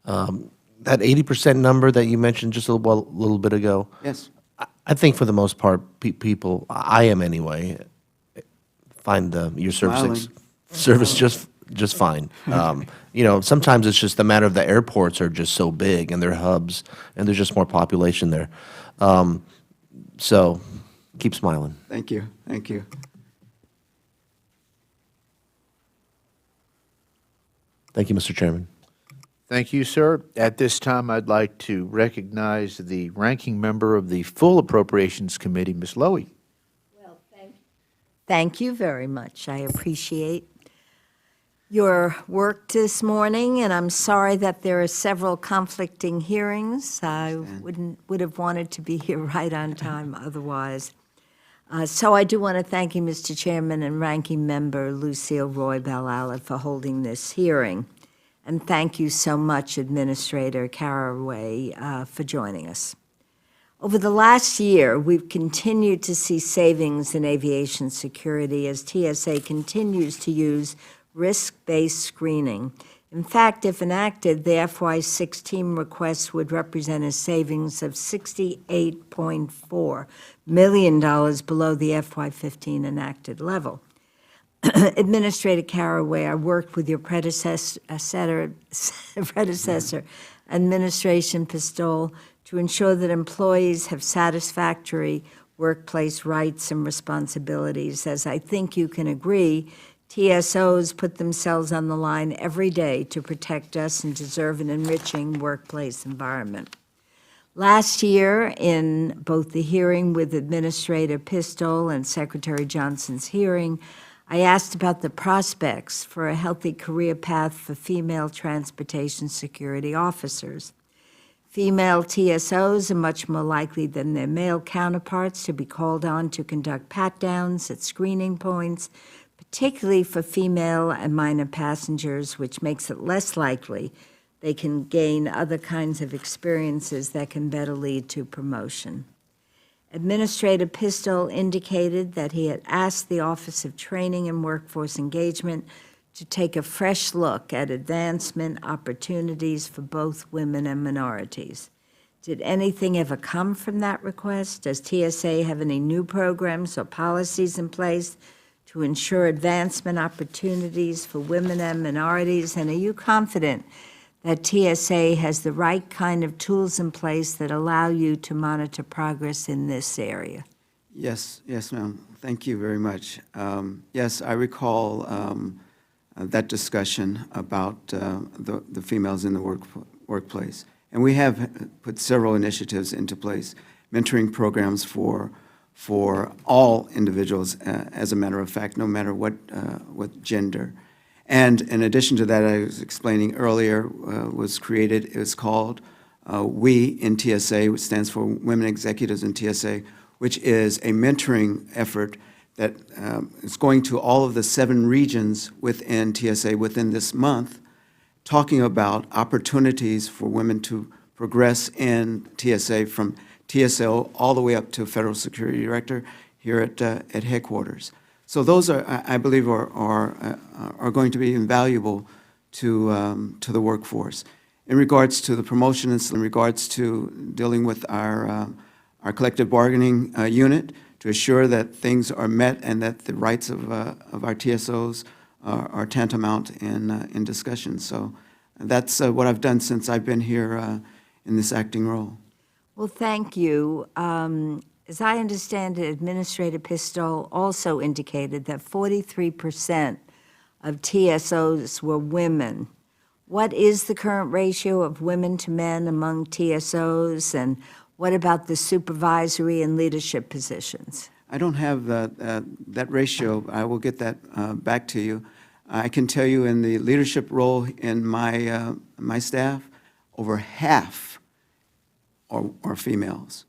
That 80% number that you mentioned just a little bit ago, Yes. I think for the most part, people, I am anyway, find your service just fine. You know, sometimes it's just a matter of the airports are just so big and they're hubs, and there's just more population there. So keep smiling. Thank you. Thank you. Thank you, Mr. Chairman. Thank you, sir. At this time, I'd like to recognize the ranking member of the Full Appropriations Committee, Ms. Lowy. Well, thank you very much. I appreciate your work this morning, and I'm sorry that there are several conflicting hearings. I would have wanted to be here right on time otherwise. So I do want to thank you, Mr. Chairman and Ranking Member Lucille Roy Bell-Allard, for holding this hearing. And thank you so much, Administrator Carraway, for joining us. Over the last year, we've continued to see savings in aviation security as TSA continues to use risk-based screening. In fact, if enacted, the FY16 request would represent a savings of $68.4 million below the FY15 enacted level. Administrator Carraway, I worked with your predecessor, Administration Pistole, to ensure that employees have satisfactory workplace rights and responsibilities. As I think you can agree, TSOs put themselves on the line every day to protect us and deserve an enriching workplace environment. Last year, in both the hearing with Administrator Pistole and Secretary Johnson's hearing, I asked about the prospects for a healthy career path for female transportation security officers. Female TSOs are much more likely than their male counterparts to be called on to conduct pat-downs at screening points, particularly for female and minor passengers, which makes it less likely they can gain other kinds of experiences that can better lead to promotion. Administrator Pistole indicated that he had asked the Office of Training and Workforce Engagement to take a fresh look at advancement opportunities for both women and minorities. Did anything ever come from that request? Does TSA have any new programs or policies in place to ensure advancement opportunities for women and minorities? And are you confident that TSA has the right kind of tools in place that allow you to monitor progress in this area? Yes, ma'am. Thank you very much. Yes, I recall that discussion about the females in the workplace. And we have put several initiatives into place, mentoring programs for all individuals, as a matter of fact, no matter what gender. And in addition to that, I was explaining earlier, was created, it was called We in TSA, which stands for Women Executives in TSA, which is a mentoring effort that is going to all of the 7 regions within TSA within this month, talking about opportunities for women to progress in TSA from TSO all the way up to Federal Security Director here at headquarters. So those are, I believe, are going to be invaluable to the workforce. In regards to the promotion and in regards to dealing with our collective bargaining unit to assure that things are met and that the rights of our TSOs are tantamount in discussion. So that's what I've done since I've been here in this acting role. Well, thank you. As I understand it, Administrator Pistole also indicated that 43% of TSOs were women. What is the current ratio of women to men among TSOs, and what about the supervisory and leadership positions? I don't have that ratio. I will get that back to you. I can tell you in the leadership role in my staff, over half are females.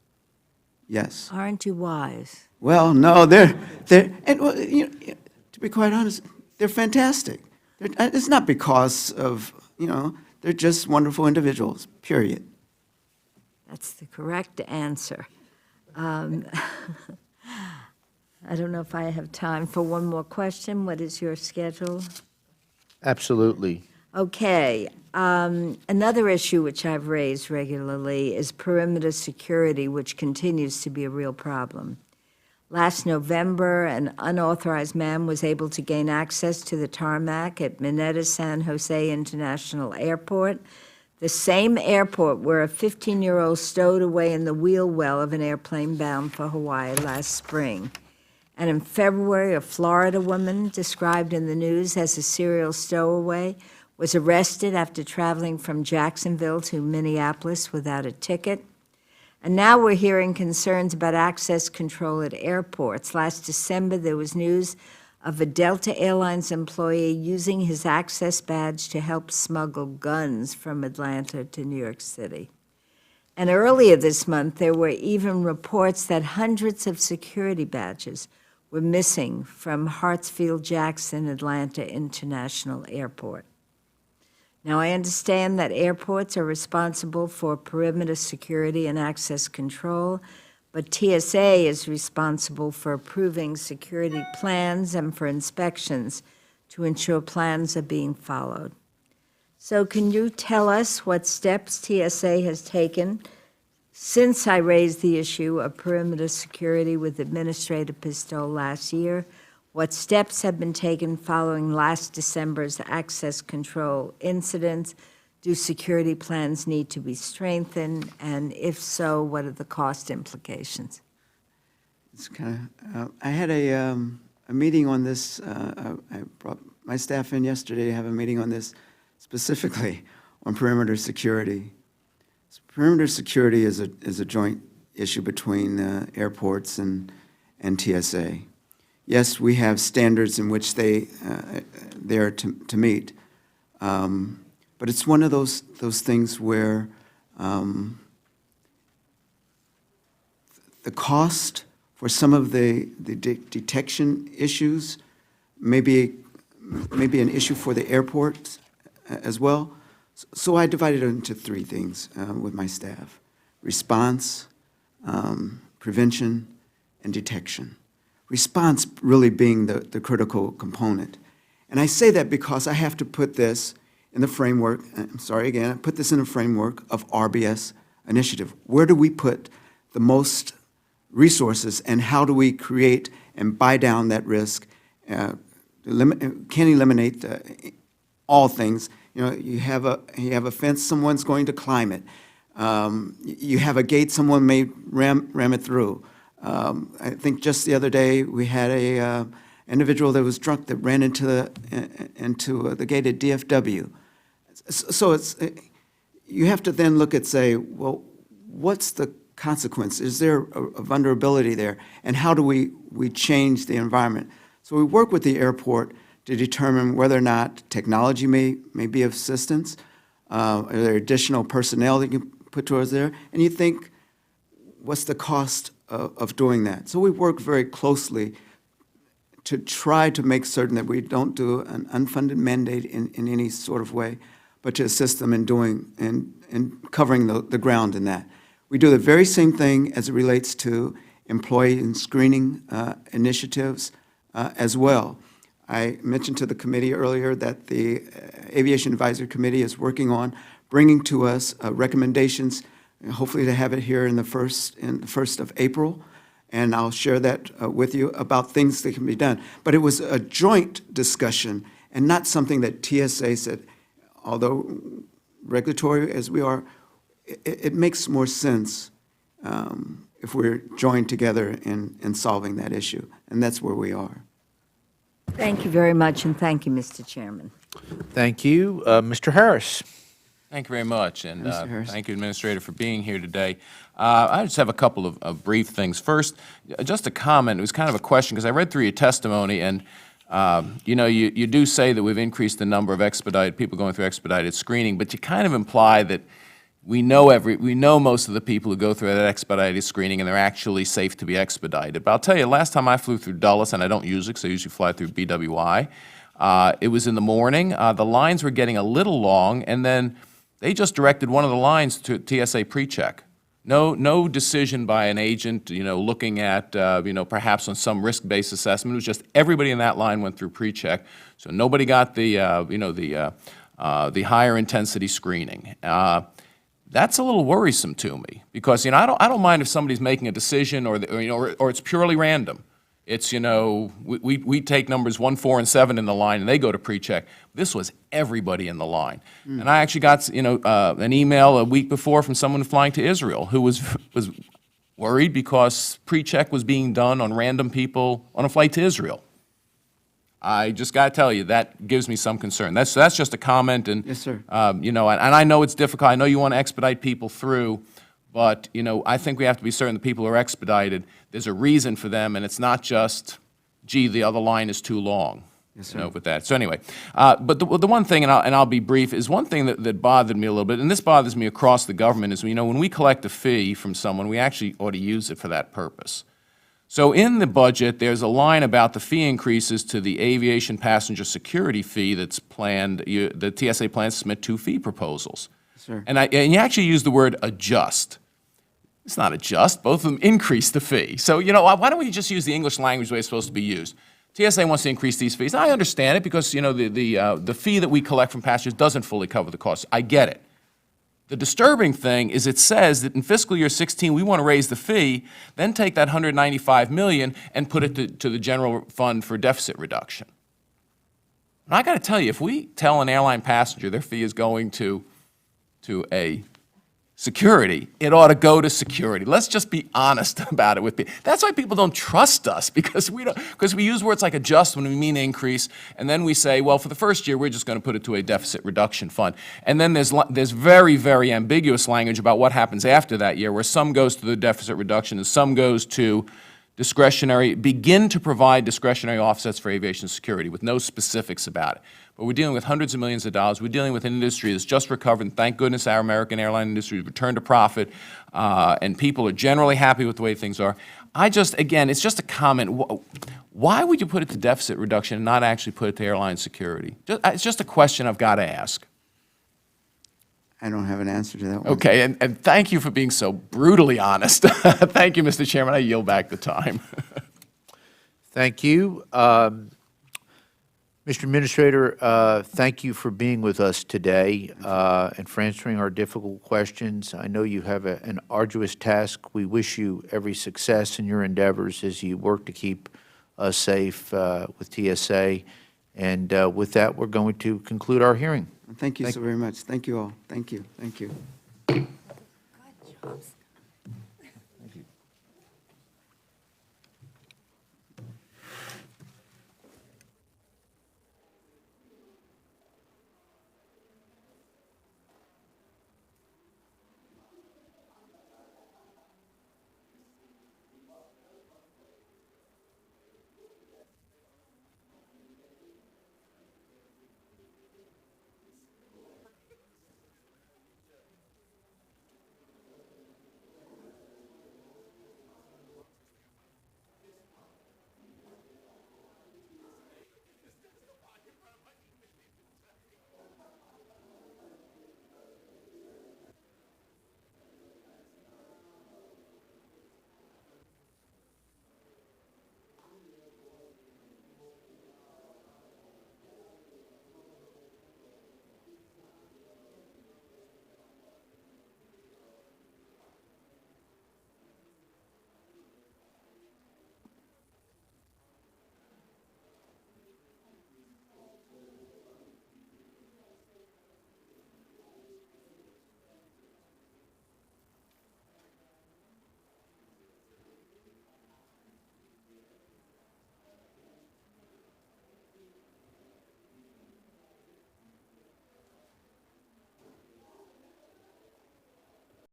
Yes. Aren't you wise? Well, no, and well, to be quite honest, they're fantastic. It's not because of, they're just wonderful individuals, period. That's the correct answer. I don't know if I have time for one more question. What is your schedule? Absolutely. Okay. Another issue which I've raised regularly is perimeter security, which continues to be a real problem. Last November, an unauthorized man was able to gain access to the tarmac at Mineta San Jose International Airport, the same airport where a 15-year-old stowed away in the wheel well of an airplane bound for Hawaii last spring. And in February, a Florida woman, described in the news as a serial stowaway, was arrested after traveling from Jacksonville to Minneapolis without a ticket. And now we're hearing concerns about access control at airports. Last December, there was news of a Delta Airlines employee using his access badge to help smuggle guns from Atlanta to New York City. And earlier this month, there were even reports that hundreds of security badges were missing from Hartsfield-Jackson Atlanta International Airport. Now, I understand that airports are responsible for perimeter security and access control, but TSA is responsible for approving security plans and for inspections to ensure plans are being followed. So can you tell us what steps TSA has taken since I raised the issue of perimeter security with Administrator Pistole last year? What steps have been taken following last December's access control incidents? Do security plans need to be strengthened? And if so, what are the cost implications? It's I had a meeting on this. I brought my staff in yesterday to have a meeting on this, specifically on perimeter security. Perimeter security is a joint issue between airports and TSA. Yes, we have standards in which they're to meet, but it's one of those things where the cost for some of the detection issues may be an issue for the airport as well. So I divided it into three things with my staff: response, prevention, and detection. Response really being the critical component. And I say that because I have to put this in the framework, I'm sorry again, I put this in the framework of RBS initiative. Where do we put the most resources, and how do we create and buy down that risk, can eliminate all things. You have a fence, someone's going to climb it. You have a gate, someone may ram it through. I think just the other day we had a individual that was drunk that ran into the gate at DFW. So you have to then look at, say, well, what's the consequence? Is there a vulnerability there? And how do we change the environment? So we work with the airport to determine whether or not technology may be of assistance. Are there additional personnel that you can put towards there? And you think, what's the cost of doing that? So we work very closely to try to make certain that we don't do an unfunded mandate in any sort of way, but to assist them in doing and covering the ground in that. We do the very same thing as it relates to employee and screening initiatives as well. I mentioned to the committee earlier that the Aviation Advisory Committee is working on bringing to us recommendations, hopefully to have it here in the 1st of April, and I'll share that with you about things that can be done. But it was a joint discussion and not something that TSA said, although regulatory as we are, it makes more sense if we're joined together in solving that issue, and that's where we are. Thank you very much, and thank you, Mr. Chairman. Thank you. Mr. Harris. Thank you very much, and Mr. Harris. thank you, Administrator, for being here today. I just have a couple of brief things. First, just a comment. It was kind of a question, because I read through your testimony, and you do say that we've increased the number of people going through expedited screening, but you kind of imply that we know most of the people who go through that expedited screening, and they're actually safe to be expedited. But I'll tell you, last time I flew through Dulles, and I don't use it because I usually fly through BWI, it was in the morning. The lines were getting a little long, and then they just directed one of the lines to TSA pre-check. No decision by an agent, looking at, perhaps on some risk-based assessment. It was just everybody in that line went through pre-check, so nobody got the higher intensity screening. That's a little worrisome to me because, I don't mind if somebody's making a decision or it's purely random. It's, we take numbers 1, 4, and 7 in the line, and they go to pre-check. This was everybody in the line. And I actually got, an email a week before from someone flying to Israel who was worried because pre-check was being done on random people on a flight to Israel. I just got to tell you, that gives me some concern. That's just a comment, and Yes, sir. and I know it's difficult. I know you want to expedite people through, but I think we have to be certain the people who are expedited, there's a reason for them, and it's not just, gee, the other line is too long. Yes, sir. With that. So anyway, but the one thing, and I'll be brief, is one thing that bothered me a little bit, and this bothers me across the government, is when we collect a fee from someone, we actually ought to use it for that purpose. So in the budget, there's a line about the fee increases to the aviation passenger security fee that's planned. The TSA plans to submit 2 fee proposals. Sir. And you actually use the word adjust. It's not adjust. Both of them increase the fee. So, why don't we just use the English language the way it's supposed to be used? TSA wants to increase these fees. I understand it because, the fee that we collect from passengers doesn't fully cover the cost. I get it. The disturbing thing is it says that in fiscal year 16, we want to raise the fee, then take that $195 million and put it to the general fund for deficit reduction. And I got to tell you, if we tell an airline passenger their fee is going to a security, it ought to go to security. Let's just be honest about it with people. That's why people don't trust us, because we use words like adjust when we mean increase, and then we say, well, for the first year, we're just going to put it to a deficit reduction fund. And then there's very, very ambiguous language about what happens after that year, where some goes to the deficit reduction and some goes to begin to provide discretionary offsets for aviation security with no specifics about it. But we're dealing with hundreds of millions of dollars. We're dealing with an industry that's just recovered, and thank goodness our American airline industry has returned to profit, and people are generally happy with the way things are. Again, it's just a comment. Why would you put it to deficit reduction and not actually put it to airline security? It's just a question I've got to ask. I don't have an answer to that one. Okay, and thank you for being so brutally honest. Thank you, Mr. Chairman. I yield back the time. Thank you. Mr. Administrator, thank you for being with us today and for answering our difficult questions. I know you have an arduous task. We wish you every success in your endeavors as you work to keep us safe with TSA. And with that, we're going to conclude our hearing. Thank you so very much. Thank you all. Thank you. Thank you. Good job, Scott.